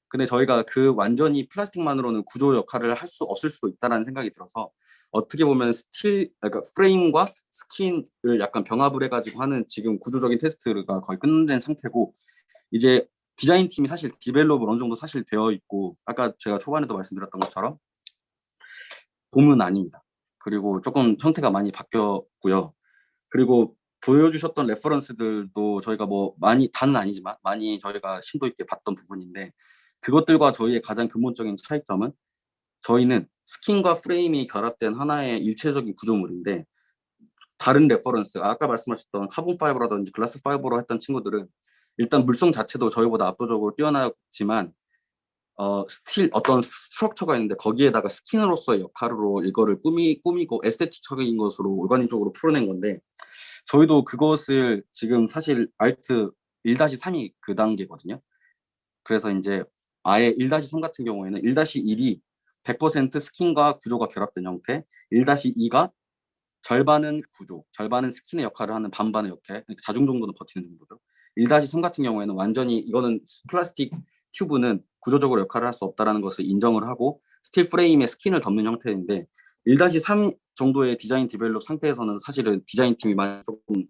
근데 저희가 그 완전히 플라스틱만으로는 구조 역할을 할 수 없을 수도 있다라는 생각이 들어서 어떻게 보면 그러니까 프레임과 스킨을 약간 병합을 해가지고 하는 지금 구조적인 테스트가 거의 끝낸 상태고 이제 디자인 팀이 사실 디벨롭을 어느 정도 사실 되어 있고 아까 제가 초반에도 말씀드렸던 것처럼 봄은 아닙니다. 그리고 조금 형태가 많이 바뀌었고요. 그리고 보여주셨던 레퍼런스들도 저희가 뭐 많이 다는 아니지만 많이 저희가 심도 있게 봤던 부분인데 그것들과 저희의 가장 근본적인 차이점은 저희는 스킨과 프레임이 결합된 하나의 일체적인 구조물인데 다른 레퍼런스 아까 말씀하셨던 카본 파이버라든지 글라스 파이버로 했던 친구들은 일단 물성 자체도 저희보다 압도적으로 뛰어나지만 스틸 어떤 스트럭처가 있는데 거기에다가 스킨으로서의 역할으로 이거를 꾸미고 에스테틱적인 것으로 올가닉적으로 풀어낸 건데 저희도 그것을 지금 사실 알트 1-3이 그 단계거든요. 그래서 이제 아예 1-3 같은 경우에는 1-1이 100% 스킨과 구조가 결합된 형태, 1-2가 절반은 구조, 절반은 스킨의 역할을 하는 반반의 역할, 자중 정도는 버티는 정도죠. 1-3 같은 경우에는 완전히 이거는 플라스틱 튜브는 구조적으로 역할을 할 수 없다는 것을 인정을 하고 스틸 프레임에 스킨을 덮는 형태인데 1-3 정도의 디자인 디벨롭 상태에서는 사실은 디자인 팀이 조금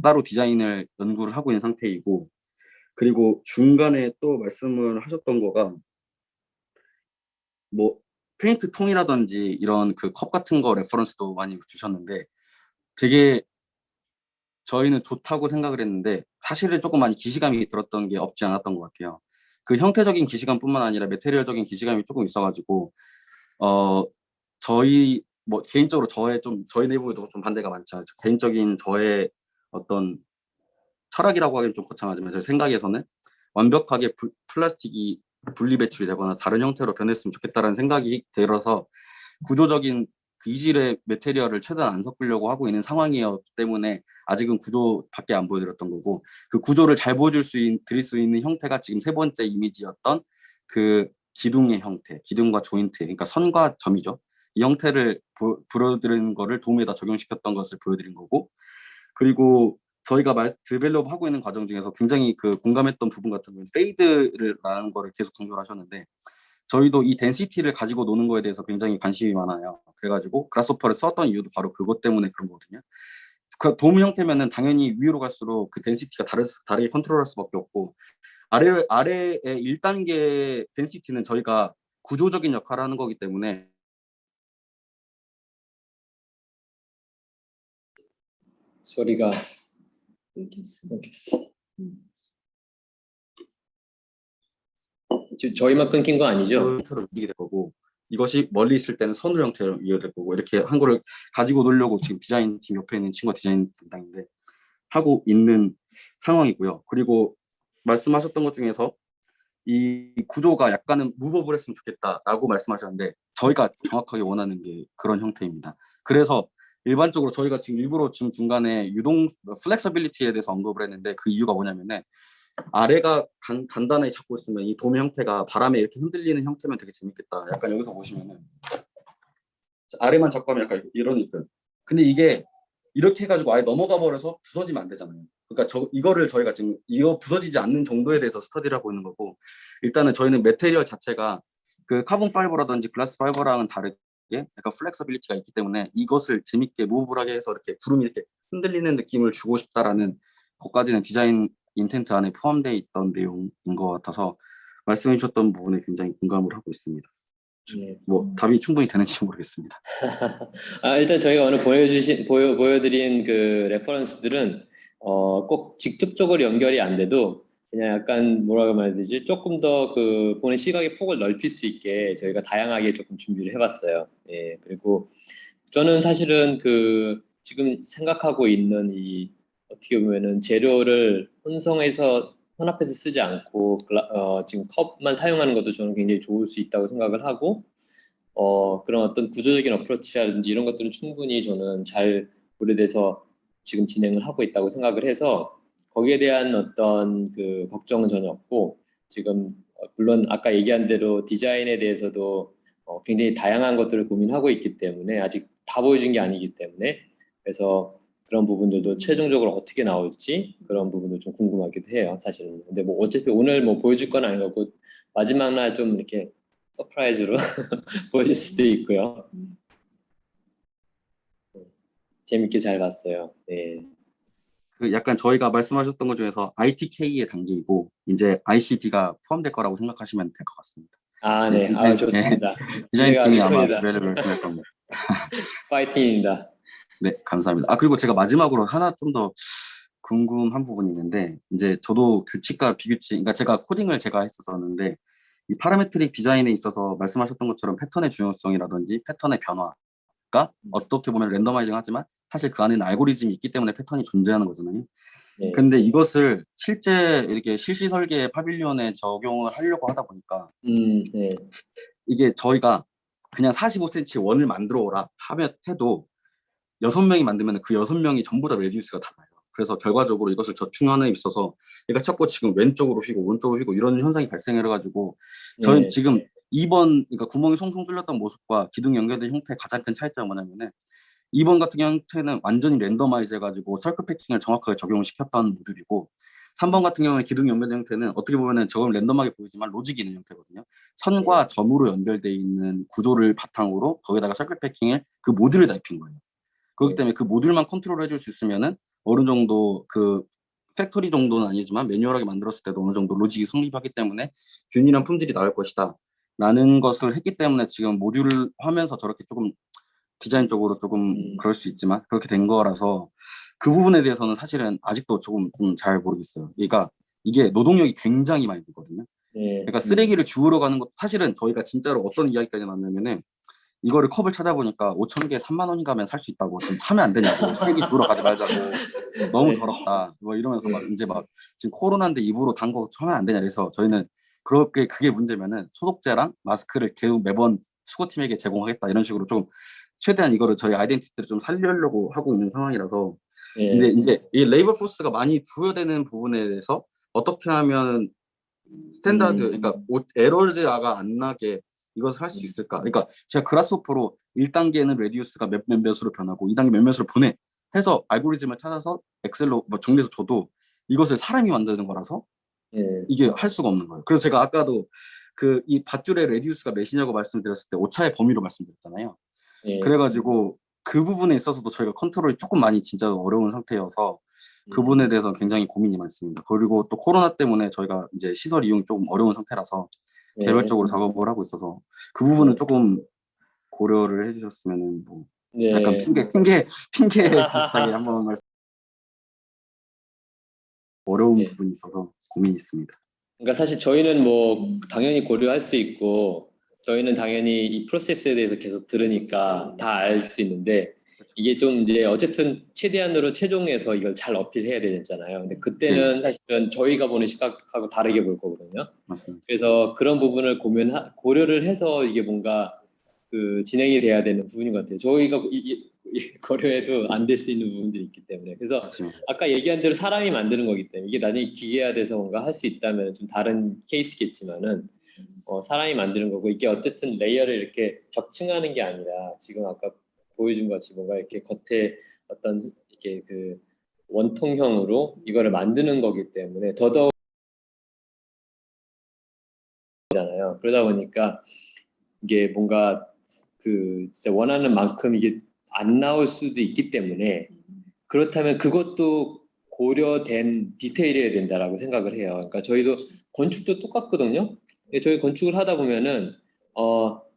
따로 디자인을 연구를 하고 있는 상태이고 그리고 중간에 또 말씀을 하셨던 거가 뭐 페인트 통이라든지 이런 그 컵 같은 거 레퍼런스도 많이 주셨는데 되게 저희는 좋다고 생각을 했는데 사실은 조금 많이 기시감이 들었던 게 없지 않았던 것 같아요. 그 형태적인 기시감뿐만 아니라 메테리얼적인 기시감이 조금 있어가지고 저희 뭐 개인적으로 저희 내부에도 좀 반대가 많죠. 개인적인 저의 어떤 철학이라고 하기는 좀 거창하지만 제 생각에서는 완벽하게 플라스틱이 분리 배출이 되거나 다른 형태로 변했으면 좋겠다라는 생각이 들어서 구조적인 그 이질의 메테리얼을 최대한 안 섞으려고 하고 있는 상황이었기 때문에 아직은 구조밖에 안 보여드렸던 거고, 그 구조를 잘 드릴 수 있는 형태가 지금 세 번째 이미지였던 그 기둥의 형태, 기둥과 조인트, 그러니까 선과 점이죠. 이 형태를 보여드리는 거를 도움에다 적용시켰던 것을 보여드린 거고, 그리고 저희가 디벨롭 하고 있는 과정 중에서 굉장히 그 공감했던 부분 같은 경우는 페이드라는 거를 계속 강조를 하셨는데, 저희도 이 덴시티를 가지고 노는 거에 대해서 굉장히 관심이 많아요. 그래가지고 그라스호퍼를 썼던 이유도 바로 그것 때문에 그런 거거든요. 그 도움 형태면은 당연히 위로 갈수록 그 덴시티가 다르게 컨트롤할 수밖에 없고, 아래의 1단계 덴시티는 저희가 구조적인 역할을 하는 거기 때문에 소리가 끊겼어. 끊겼어. 지금 저희만 끊긴 거 아니죠? 형태로 움직이게 될 거고, 이것이 멀리 있을 때는 선으로 형태로 이어질 거고, 이렇게 한 거를 가지고 놀려고 지금 디자인 팀 옆에 있는 친구가 디자인 담당인데 하고 있는 상황이고요. 그리고 말씀하셨던 것 중에서 이 구조가 약간은 무버블 했으면 좋겠다라고 말씀하셨는데, 저희가 정확하게 원하는 게 그런 형태입니다. 그래서 일반적으로 저희가 지금 일부러 지금 중간에 유동 플렉서빌리티에 대해서 언급을 했는데, 그 이유가 뭐냐면은 아래가 단단하게 잡고 있으면 이 돔 형태가 바람에 이렇게 흔들리는 형태면 되게 재밌겠다. 약간 여기서 보시면은 아래만 잡고 하면 약간 이런 느낌. 근데 이게 이렇게 해가지고 아예 넘어가 버려서 부서지면 안 되잖아요. 그러니까 이거를 저희가 지금 이거 부서지지 않는 정도에 대해서 스터디를 하고 있는 거고, 일단은 저희는 메테리얼 자체가 그 카본 파이버라든지 글라스 파이버랑은 다르게 약간 플렉서빌리티가 있기 때문에 이것을 재밌게 무브하게 해서 이렇게 구름이 이렇게 흔들리는 느낌을 주고 싶다라는 것까지는 디자인 인텐트 안에 포함되어 있던 내용인 것 같아서 말씀해 주셨던 부분에 굉장히 공감을 하고 있습니다. 네. 뭐 답이 충분히 되는지 모르겠습니다. 일단 저희가 오늘 보여드린 그 레퍼런스들은 꼭 직접적으로 연결이 안 돼도 그냥 약간 뭐라고 말해야 되지? 조금 더 그 보는 시각의 폭을 넓힐 수 있게 저희가 다양하게 조금 준비를 해봤어요. 예, 그리고 저는 사실은 그 지금 생각하고 있는 이 어떻게 보면은 재료를 혼합해서 쓰지 않고 지금 컵만 사용하는 것도 저는 굉장히 좋을 수 있다고 생각을 하고, 그런 어떤 구조적인 어프로치라든지 이런 것들은 충분히 저는 잘 고려돼서 지금 진행을 하고 있다고 생각을 해서 거기에 대한 어떤 그 걱정은 전혀 없고, 지금 물론 아까 얘기한 대로 디자인에 대해서도 굉장히 다양한 것들을 고민하고 있기 때문에 아직 다 보여준 게 아니기 때문에, 그래서 그런 부분들도 최종적으로 어떻게 나올지 그런 부분도 좀 궁금하기도 해요, 사실은. 근데 뭐 어차피 오늘 뭐 보여줄 건 아닌 거고 마지막 날 좀 이렇게 서프라이즈로 보여줄 수도 있고요. 재밌게 잘 봤어요. 네. 그 약간 저희가 말씀하셨던 것 중에서 ITK의 단계이고 이제 ICD가 포함될 거라고 생각하시면 될 것 같습니다. 네. 디자인, 좋습니다. 디자인 기대가 팀이 아주 아마 큽니다. 그래를 말씀할 겁니다. 파이팅입니다. 네, 감사합니다. 그리고 제가 마지막으로 하나 좀 더 궁금한 부분이 있는데, 이제 저도 규칙과 비규칙, 그러니까 제가 코딩을 제가 했었었는데, 이 파라메트릭 디자인에 있어서 말씀하셨던 것처럼 패턴의 중요성이라든지 패턴의 변화가 어떻게 보면 랜더마이징 하지만 사실 그 안에는 알고리즘이 있기 때문에 패턴이 존재하는 거잖아요. 네. 근데 이것을 실제 이렇게 실시 설계 파빌리온에 적용을 하려고 하다 보니까 네. 이게 저희가 그냥 45cm 원을 만들어 오라 하면 해도 6명이 만들면 그 6명이 전부 다 레디우스가 달라요. 그래서 결과적으로 이것을 저충하는 데 있어서 얘가 자꾸 지금 왼쪽으로 휘고 오른쪽으로 휘고 이런 현상이 발생해가지고 저희는 네. 지금 2번 그러니까 구멍이 송송 뚫렸던 모습과 기둥 연결된 형태의 가장 큰 차이점은 뭐냐면은 2번 같은 형태는 완전히 랜더마이즈 해가지고 서클 패킹을 정확하게 적용을 시켰던 모듈이고, 3번 같은 경우에 기둥 연결된 형태는 어떻게 보면은 저건 랜덤하게 보이지만 로직이 있는 형태거든요. 선과 점으로 연결되어 있는 구조를 바탕으로 거기다가 서클 패킹을 그 모듈에 다 입힌 거예요. 그렇기 때문에 그 모듈만 컨트롤 해줄 수 있으면은 어느 정도 그 팩토리 정도는 아니지만 매뉴얼하게 만들었을 때도 어느 정도 로직이 성립하기 때문에 균일한 품질이 나올 것이다 라는 것을 했기 때문에 지금 모듈을 하면서 저렇게 조금 디자인적으로 조금 그럴 수 있지만 그렇게 된 거라서 그 부분에 대해서는 사실은 아직도 조금 좀 잘 모르겠어요. 그러니까 이게 노동력이 굉장히 많이 들거든요. 네. 그러니까 쓰레기를 주우러 가는 것, 사실은 저희가 진짜로 어떤 이야기까지 나왔냐면은 이거를 컵을 찾아보니까 5,000개 3만 원인가면 살 수 있다고, 좀 사면 안 되냐고, 쓰레기 주우러 가지 말자고, 너무 네. 더럽다 뭐 이러면서 막 네. 이제 막 지금 코로나인데 입으로 단 거 하면 안 되냐. 그래서 저희는 그게 문제면은 소독제랑 마스크를 계속 매번 수거팀에게 제공하겠다 이런 식으로 좀 최대한 이거를 저희 아이덴티티를 좀 살리려고 하고 있는 상황이라서. 예. 근데 이제 이 레이버 포스가 많이 부여되는 부분에 대해서 어떻게 하면 스탠다드, 그러니까 에러즈가 안 나게 이것을 할 수 있을까? 그러니까 제가 그라스호퍼로 1단계는 레디우스가 몇몇으로 변하고 2단계 몇몇으로 분해 해서 알고리즘을 찾아서 엑셀로 뭐 정리해서 줘도 이것을 사람이 만드는 거라서 예. 이게 할 수가 없는 거예요. 그래서 제가 아까도 그 이 밧줄의 레디우스가 몇이냐고 말씀드렸을 때 오차의 범위로 말씀드렸잖아요. 예. 그래가지고 그 부분에 있어서도 저희가 컨트롤이 조금 많이 진짜 어려운 상태여서 그 부분에 대해서 굉장히 고민이 많습니다. 그리고 또 코로나 때문에 저희가 이제 시설 이용이 조금 어려운 상태라서 예. 개별적으로 작업을 하고 있어서 그 부분은 네. 조금 고려를 해주셨으면 뭐 네. 약간 핑계 비슷하게 한번 말씀. 어려운 네. 부분이 있어서 고민이 있습니다. 그러니까 사실 저희는 뭐 당연히 고려할 수 있고 저희는 당연히 이 프로세스에 대해서 계속 들으니까 다 알 수 있는데 이게 좀 이제 어쨌든 최대한으로 최종해서 이걸 잘 어필해야 되잖아요. 근데 그때는 사실은 저희가 보는 시각하고 다르게 볼 거거든요. 맞습니다. 그래서 그런 부분을 고려를 해서 이게 뭔가 그 진행이 돼야 되는 부분인 것 같아요. 저희가 고려해도 안 될 수 있는 부분들이 있기 때문에. 그래서 맞습니다. 아까 얘기한 대로 사람이 만드는 거기 때문에 이게 나중에 기계화돼서 뭔가 할 수 있다면 좀 다른 케이스겠지만은 사람이 만드는 거고 이게 어쨌든 레이어를 이렇게 적층하는 게 아니라 지금 아까 보여준 것이 뭔가 이렇게 겉에 어떤 이렇게 그 원통형으로 이거를 만드는 거기 때문에 더더욱 잖아요. 그러다 보니까 이게 뭔가 그 진짜 원하는 만큼 이게 안 나올 수도 있기 때문에 그렇다면 그것도 고려된 디테일이어야 된다라고 생각을 해요. 그러니까 저희도 건축도 똑같거든요. 저희 건축을 하다 보면은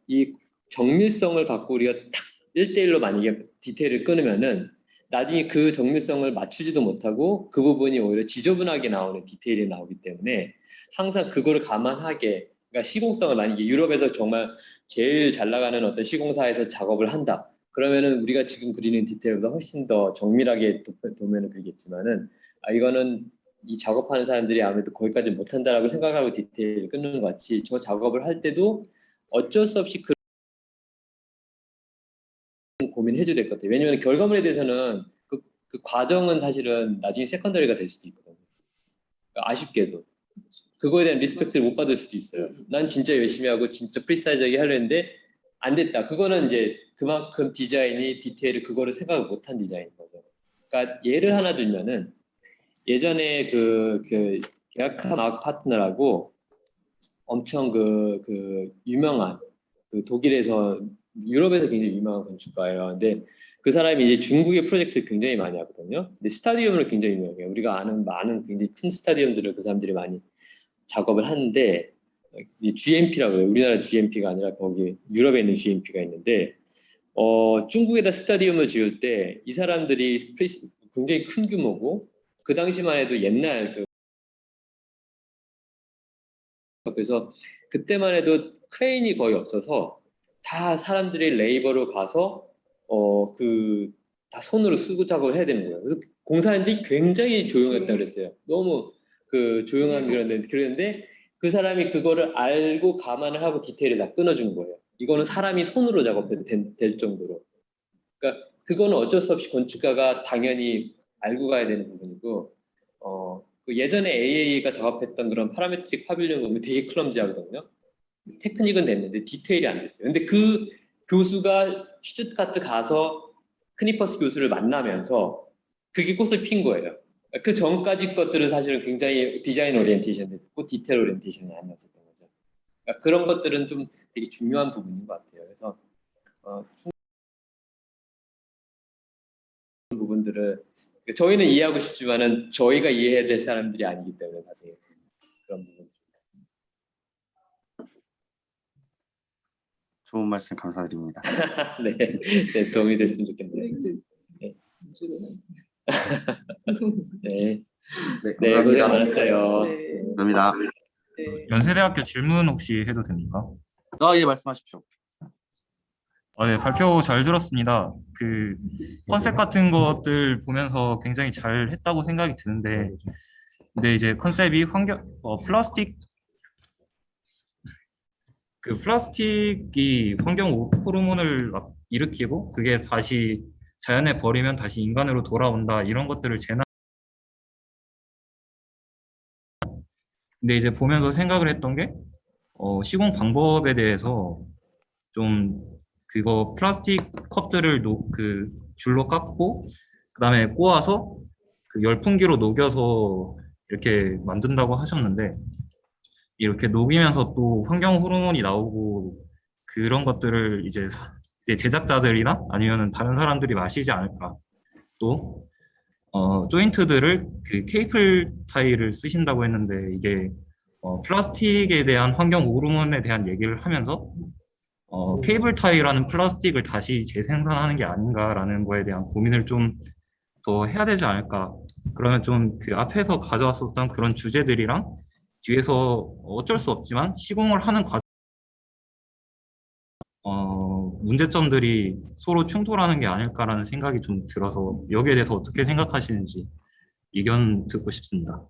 이 정밀성을 갖고 우리가 딱 1대1로 만약에 디테일을 끊으면은 나중에 그 정밀성을 맞추지도 못하고 그 부분이 오히려 지저분하게 나오는 디테일이 나오기 때문에 항상 그거를 감안하게 그러니까 시공성을 만약에 유럽에서 정말 제일 잘 나가는 어떤 시공사에서 작업을 한다. 그러면은 우리가 지금 그리는 디테일보다 훨씬 더 정밀하게 도면을 그리겠지만은 이거는 이 작업하는 사람들이 아무래도 거기까지 못한다라고 생각하고 디테일을 끊는 것 같이 저 작업을 할 때도 어쩔 수 없이 그런 고민해줘야 될 것 같아요. 왜냐하면 결과물에 대해서는 그 과정은 사실은 나중에 세컨더리가 될 수도 있거든요. 그러니까 아쉽게도 그거에 대한 리스펙트를 못 받을 수도 있어요. 난 진짜 열심히 하고 진짜 프리사이즈하게 하려는데 안 됐다. 그거는 이제 그만큼 디자인이 디테일을 그거를 생각을 못한 디자인인 거죠. 그러니까 예를 하나 들면은 예전에 그 계약한 마크 파트너라고 엄청 그 유명한 그 독일에서 유럽에서 굉장히 유명한 건축가예요. 근데 그 사람이 이제 중국의 프로젝트를 굉장히 많이 하거든요. 근데 스타디움을 굉장히 유명해요. 우리가 아는 많은 굉장히 큰 스타디움들을 그 사람들이 많이 작업을 하는데 GMP라고 해요. 우리나라 GMP가 아니라 거기 유럽에 있는 GMP가 있는데 중국에다 스타디움을 지을 때 이 사람들이 굉장히 큰 규모고 그 당시만 해도 옛날 그래서 그때만 해도 크레인이 거의 없어서 다 사람들이 레이버로 가서 다 손으로 쓰고 작업을 해야 되는 거예요. 그래서 공사한지 굉장히 조용했다 그랬어요. 너무 그 조용한 그런데 그 사람이 그거를 알고 감안을 하고 디테일을 다 끊어준 거예요. 이거는 사람이 손으로 작업해도 될 정도로. 그러니까 그거는 어쩔 수 없이 건축가가 당연히 알고 가야 되는 부분이고 그 예전에 AA가 작업했던 그런 파라메트릭 파빌리온 보면 되게 클럼지하거든요. 테크닉은 됐는데 디테일이 안 됐어요. 근데 그 교수가 슈투트가트 가서 크니퍼스 교수를 만나면서 그게 꽃을 핀 거예요. 그 전까지 것들은 사실은 굉장히 디자인 오리엔테이션 됐고 디테일 오리엔테이션이 아니었었던 거죠. 그러니까 그런 것들은 좀 되게 중요한 부분인 것 같아요. 그래서 부분들을 저희는 이해하고 싶지만은 저희가 이해해야 될 사람들이 아니기 때문에 나중에 그런 부분. 좋은 말씀 감사드립니다. 네, 네, 도움이 됐으면 좋겠네요. 네. 네, 네, 고생 많았어요. 네. 감사합니다. 네. 연세대학교 질문 혹시 해도 됩니까? 예, 말씀하십시오. 네, 발표 잘 들었습니다. 그 컨셉 같은 것들 보면서 굉장히 잘 했다고 생각이 드는데, 근데 이제 컨셉이 플라스틱 그 플라스틱이 환경 호르몬을 막 일으키고 그게 다시 자연에 버리면 다시 인간으로 돌아온다 이런 것들을 재난. 근데 이제 보면서 생각을 했던 게 시공 방법에 대해서 좀 그거 플라스틱 컵들을 그 줄로 깎고 그다음에 꼬아서 그 열풍기로 녹여서 이렇게 만든다고 하셨는데 이렇게 녹이면서 또 환경 호르몬이 나오고 그런 것들을 이제 제작자들이나 아니면 다른 사람들이 마시지 않을까. 또 조인트들을 그 케이플 타일을 쓰신다고 했는데 이게 플라스틱에 대한 환경 호르몬에 대한 얘기를 하면서 케이블 타이라는 플라스틱을 다시 재생산하는 게 아닌가라는 거에 대한 고민을 좀 더 해야 되지 않을까. 그러면 좀 그 앞에서 가져왔었던 그런 주제들이랑 뒤에서 어쩔 수 없지만 시공을 하는 문제점들이 서로 충돌하는 게 아닐까라는 생각이 좀 들어서 여기에 대해서 어떻게 생각하시는지 의견 듣고 싶습니다.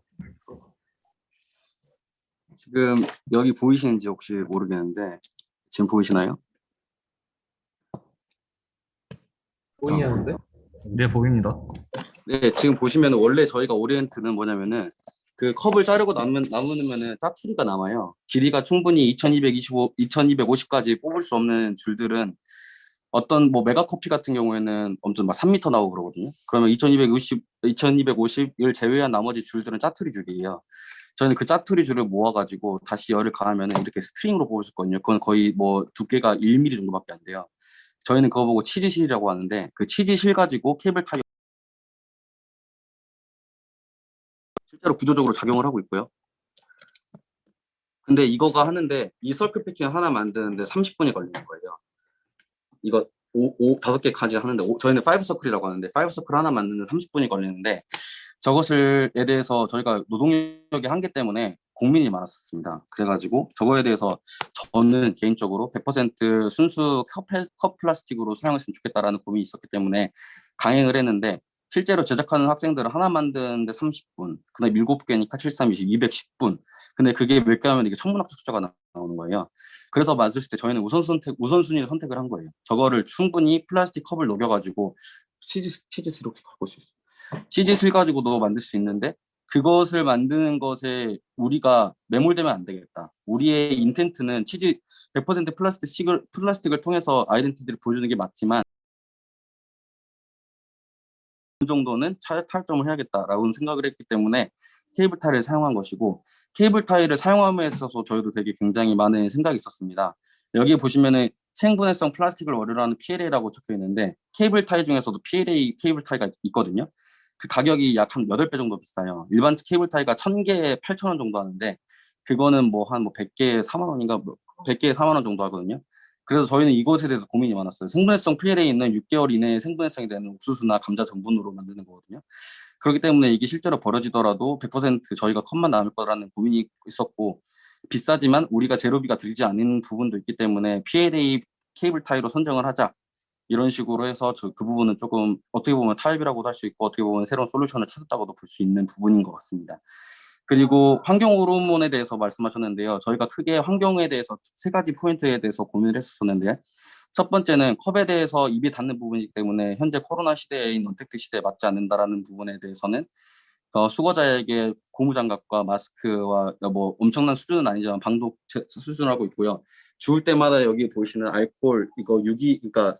지금 여기 보이시는지 혹시 모르겠는데 지금 보이시나요? 보이는데? 네, 보입니다. 네, 지금 보시면 원래 저희가 오리엔트는 뭐냐면은 그 컵을 자르고 남으면은 짜투리가 남아요. 길이가 충분히 2250까지 뽑을 수 없는 줄들은 어떤 뭐 메가 커피 같은 경우에는 엄청 막 3m 나오고 그러거든요. 그러면 2250을 제외한 나머지 줄들은 짜투리 줄이에요. 저희는 그 짜투리 줄을 모아가지고 다시 열을 가하면 이렇게 스트링으로 뽑을 수 있거든요. 그건 거의 뭐 두께가 1mm 정도밖에 안 돼요. 저희는 그거 보고 치즈실이라고 하는데 그 치즈실 가지고 케이블 타이 실제로 구조적으로 작용을 하고 있고요. 근데 이거가 하는데 이 서클 패킹 하나 만드는데 30분이 걸리는 거예요. 이거 5개 하는데 저희는 5서클이라고 하는데 5서클 하나 만드는데 30분이 걸리는데 저것에 대해서 저희가 노동력의 한계 때문에 고민이 많았었습니다. 그래가지고 저거에 대해서 저는 개인적으로 100% 순수 컵 플라스틱으로 사용했으면 좋겠다라는 고민이 있었기 때문에 강행을 했는데 실제로 제작하는 학생들은 하나 만드는데 30분, 그다음에 7개니까 732, 210분. 근데 그게 몇 개 하면 이게 천문학적 숫자가 나오는 거예요. 그래서 만들 때 저희는 우선순위를 선택을 한 거예요. 저거를 충분히 플라스틱 컵을 녹여가지고 치즈스로 갖고 수 있어요. 치즈슬 가지고도 만들 수 있는데 그것을 만드는 것에 우리가 매몰되면 안 되겠다. 우리의 인텐트는 100% 플라스틱을 통해서 아이덴티티를 보여주는 게 맞지만 그 정도는 탈점을 해야겠다라고 생각을 했기 때문에 케이블 타일을 사용한 것이고 케이블 타일을 사용함에 있어서 저희도 되게 굉장히 많은 생각이 있었습니다. 여기 보시면은 생분해성 플라스틱을 원료로 하는 PLA라고 적혀 있는데 케이블 타일 중에서도 PLA 케이블 타일가 있거든요. 그 가격이 약 한 8배 정도 비싸요. 일반 케이블 타일가 1000개에 8,000원 정도 하는데 그거는 뭐 한 100개에 4만 원인가 100개에 4만 원 정도 하거든요. 그래서 저희는 이것에 대해서 고민이 많았어요. 생분해성 PLA에 있는 6개월 이내에 생분해성이 되는 옥수수나 감자 전분으로 만드는 거거든요. 그렇기 때문에 이게 실제로 버려지더라도 100% 저희가 컷만 남을 거라는 고민이 있었고 비싸지만 우리가 재료비가 들지 않는 부분도 있기 때문에 PLA 케이블 타이로 선정을 하자. 이런 식으로 해서 그 부분은 조금 어떻게 보면 타협이라고도 할 수 있고 어떻게 보면 새로운 솔루션을 찾았다고도 볼 수 있는 부분인 것 같습니다. 그리고 환경 호르몬에 대해서 말씀하셨는데요. 저희가 크게 환경에 대해서 3가지 포인트에 대해서 고민을 했었는데 첫 번째는 컵에 대해서 입이 닿는 부분이기 때문에 현재 코로나 시대인 언택트 시대에 맞지 않는다라는 부분에 대해서는 수거자에게 고무장갑과 마스크와 뭐 엄청난 수준은 아니지만 방독 수준을 하고 있고요. 주울 때마다 여기 보이시는 알코올 이거 그러니까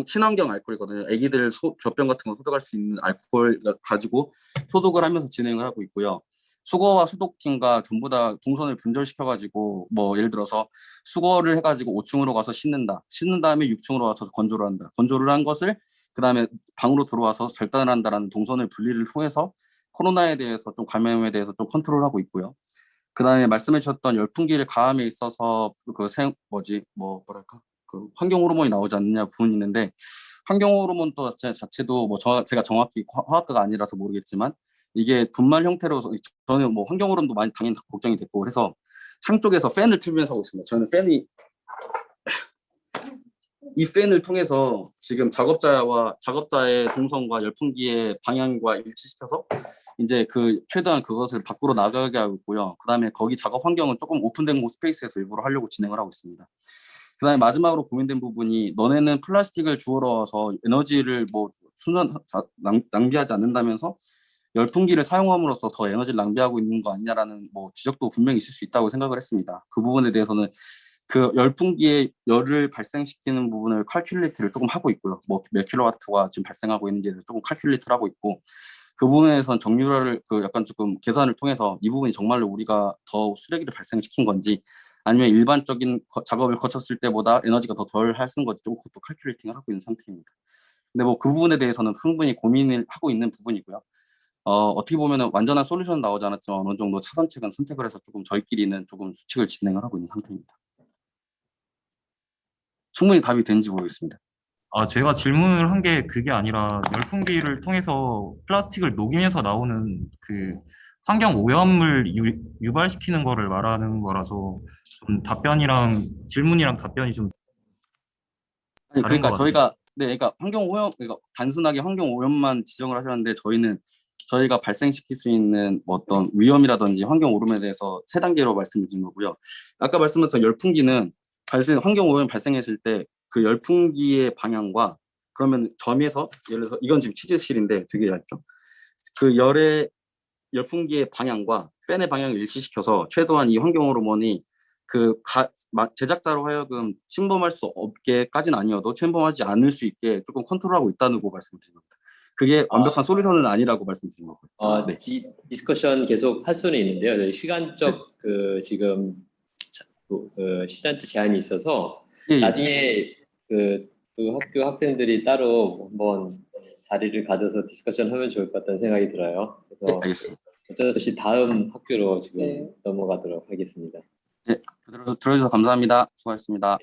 친환경 알코올이거든요. 애기들 젖병 같은 거 소독할 수 있는 알코올 가지고 소독을 하면서 진행을 하고 있고요. 수거와 소독팀과 전부 다 동선을 분절시켜가지고 뭐 예를 들어서 수거를 해가지고 5층으로 가서 씻는 다음에 6층으로 와서 건조를 한다. 건조를 한 것을 그 다음에 방으로 들어와서 절단을 한다라는 동선을 분리를 통해서 코로나에 대해서 좀 감염에 대해서 좀 컨트롤하고 있고요. 그 다음에 말씀해 주셨던 열풍기를 가함에 있어서 그 환경 호르몬이 나오지 않느냐 부분이 있는데 환경 호르몬 또 자체도 뭐 제가 정확히 화학과가 아니라서 모르겠지만 이게 분말 형태로 저는 뭐 환경 호르몬도 많이 당연히 걱정이 됐고 그래서 창 쪽에서 팬을 틀면서 하고 있습니다. 저는 이 팬을 통해서 지금 작업자의 동선과 열풍기의 방향과 일치시켜서 이제 최대한 그것을 밖으로 나가게 하고 있고요. 그다음에 거기 작업 환경은 조금 오픈된 곳 스페이스에서 일부러 하려고 진행을 하고 있습니다. 그다음에 마지막으로 고민된 부분이 너네는 플라스틱을 주워서 에너지를 뭐 낭비하지 않는다면서 열풍기를 사용함으로써 더 에너지를 낭비하고 있는 거 아니냐라는 뭐 지적도 분명히 있을 수 있다고 생각을 했습니다. 그 부분에 대해서는 그 열풍기에 열을 발생시키는 부분을 칼큘레이트를 조금 하고 있고요. 뭐 몇 킬로와트가 지금 발생하고 있는지에 대해서 조금 칼큘레이트를 하고 있고 그 부분에선 정유라를 약간 조금 계산을 통해서 이 부분이 정말로 우리가 더 쓰레기를 발생시킨 건지 아니면 일반적인 작업을 거쳤을 때보다 에너지가 더 덜 쓴 건지 조금 그것도 칼큘레이팅을 하고 있는 상태입니다. 근데 뭐 그 부분에 대해서는 충분히 고민을 하고 있는 부분이고요. 어떻게 보면 완전한 솔루션은 나오지 않았지만 어느 정도 차선책은 선택을 해서 조금 저희끼리는 조금 수칙을 진행을 하고 있는 상태입니다. 충분히 답이 되는지 모르겠습니다. 제가 질문을 한 게 그게 아니라 열풍기를 통해서 플라스틱을 녹이면서 나오는 그 환경 오염을 유발시키는 거를 말하는 거라서 좀 질문이랑 답변이 좀 아니, 다른 것 그러니까 같아요. 저희가 그러니까 환경 오염, 그러니까 단순하게 환경 오염만 지적을 하셨는데 저희는 저희가 발생시킬 수 있는 뭐 어떤 위험이라든지 환경 오염에 대해서 세 단계로 말씀드린 거고요. 아까 말씀하신 열풍기는 환경 오염 발생했을 때 그 열풍기의 방향과 그러면 점에서 예를 들어서 이건 지금 치즈실인데 되게 얇죠. 그 열풍기의 방향과 팬의 방향을 일치시켜서 최대한 이 환경 호르몬이 제작자로 하여금 침범할 수 없게까지는 아니어도 침범하지 않을 수 있게 조금 컨트롤하고 있다는 거 말씀드린 겁니다. 그게 완벽한 솔루션은 아니라고 말씀드린 거고요. 네. 디스커션 계속 할 수는 있는데요. 저희 시간적 지금 시간적 제한이 있어서 예, 예. 나중에 그 학교 학생들이 따로 한번 자리를 가져서 디스커션 하면 좋을 것 같다는 생각이 들어요. 네, 그래서 알겠습니다. 어쩔 수 없이 다음 학교로 지금 네. 넘어가도록 하겠습니다. 네, 들어주셔서 감사합니다. 수고하셨습니다.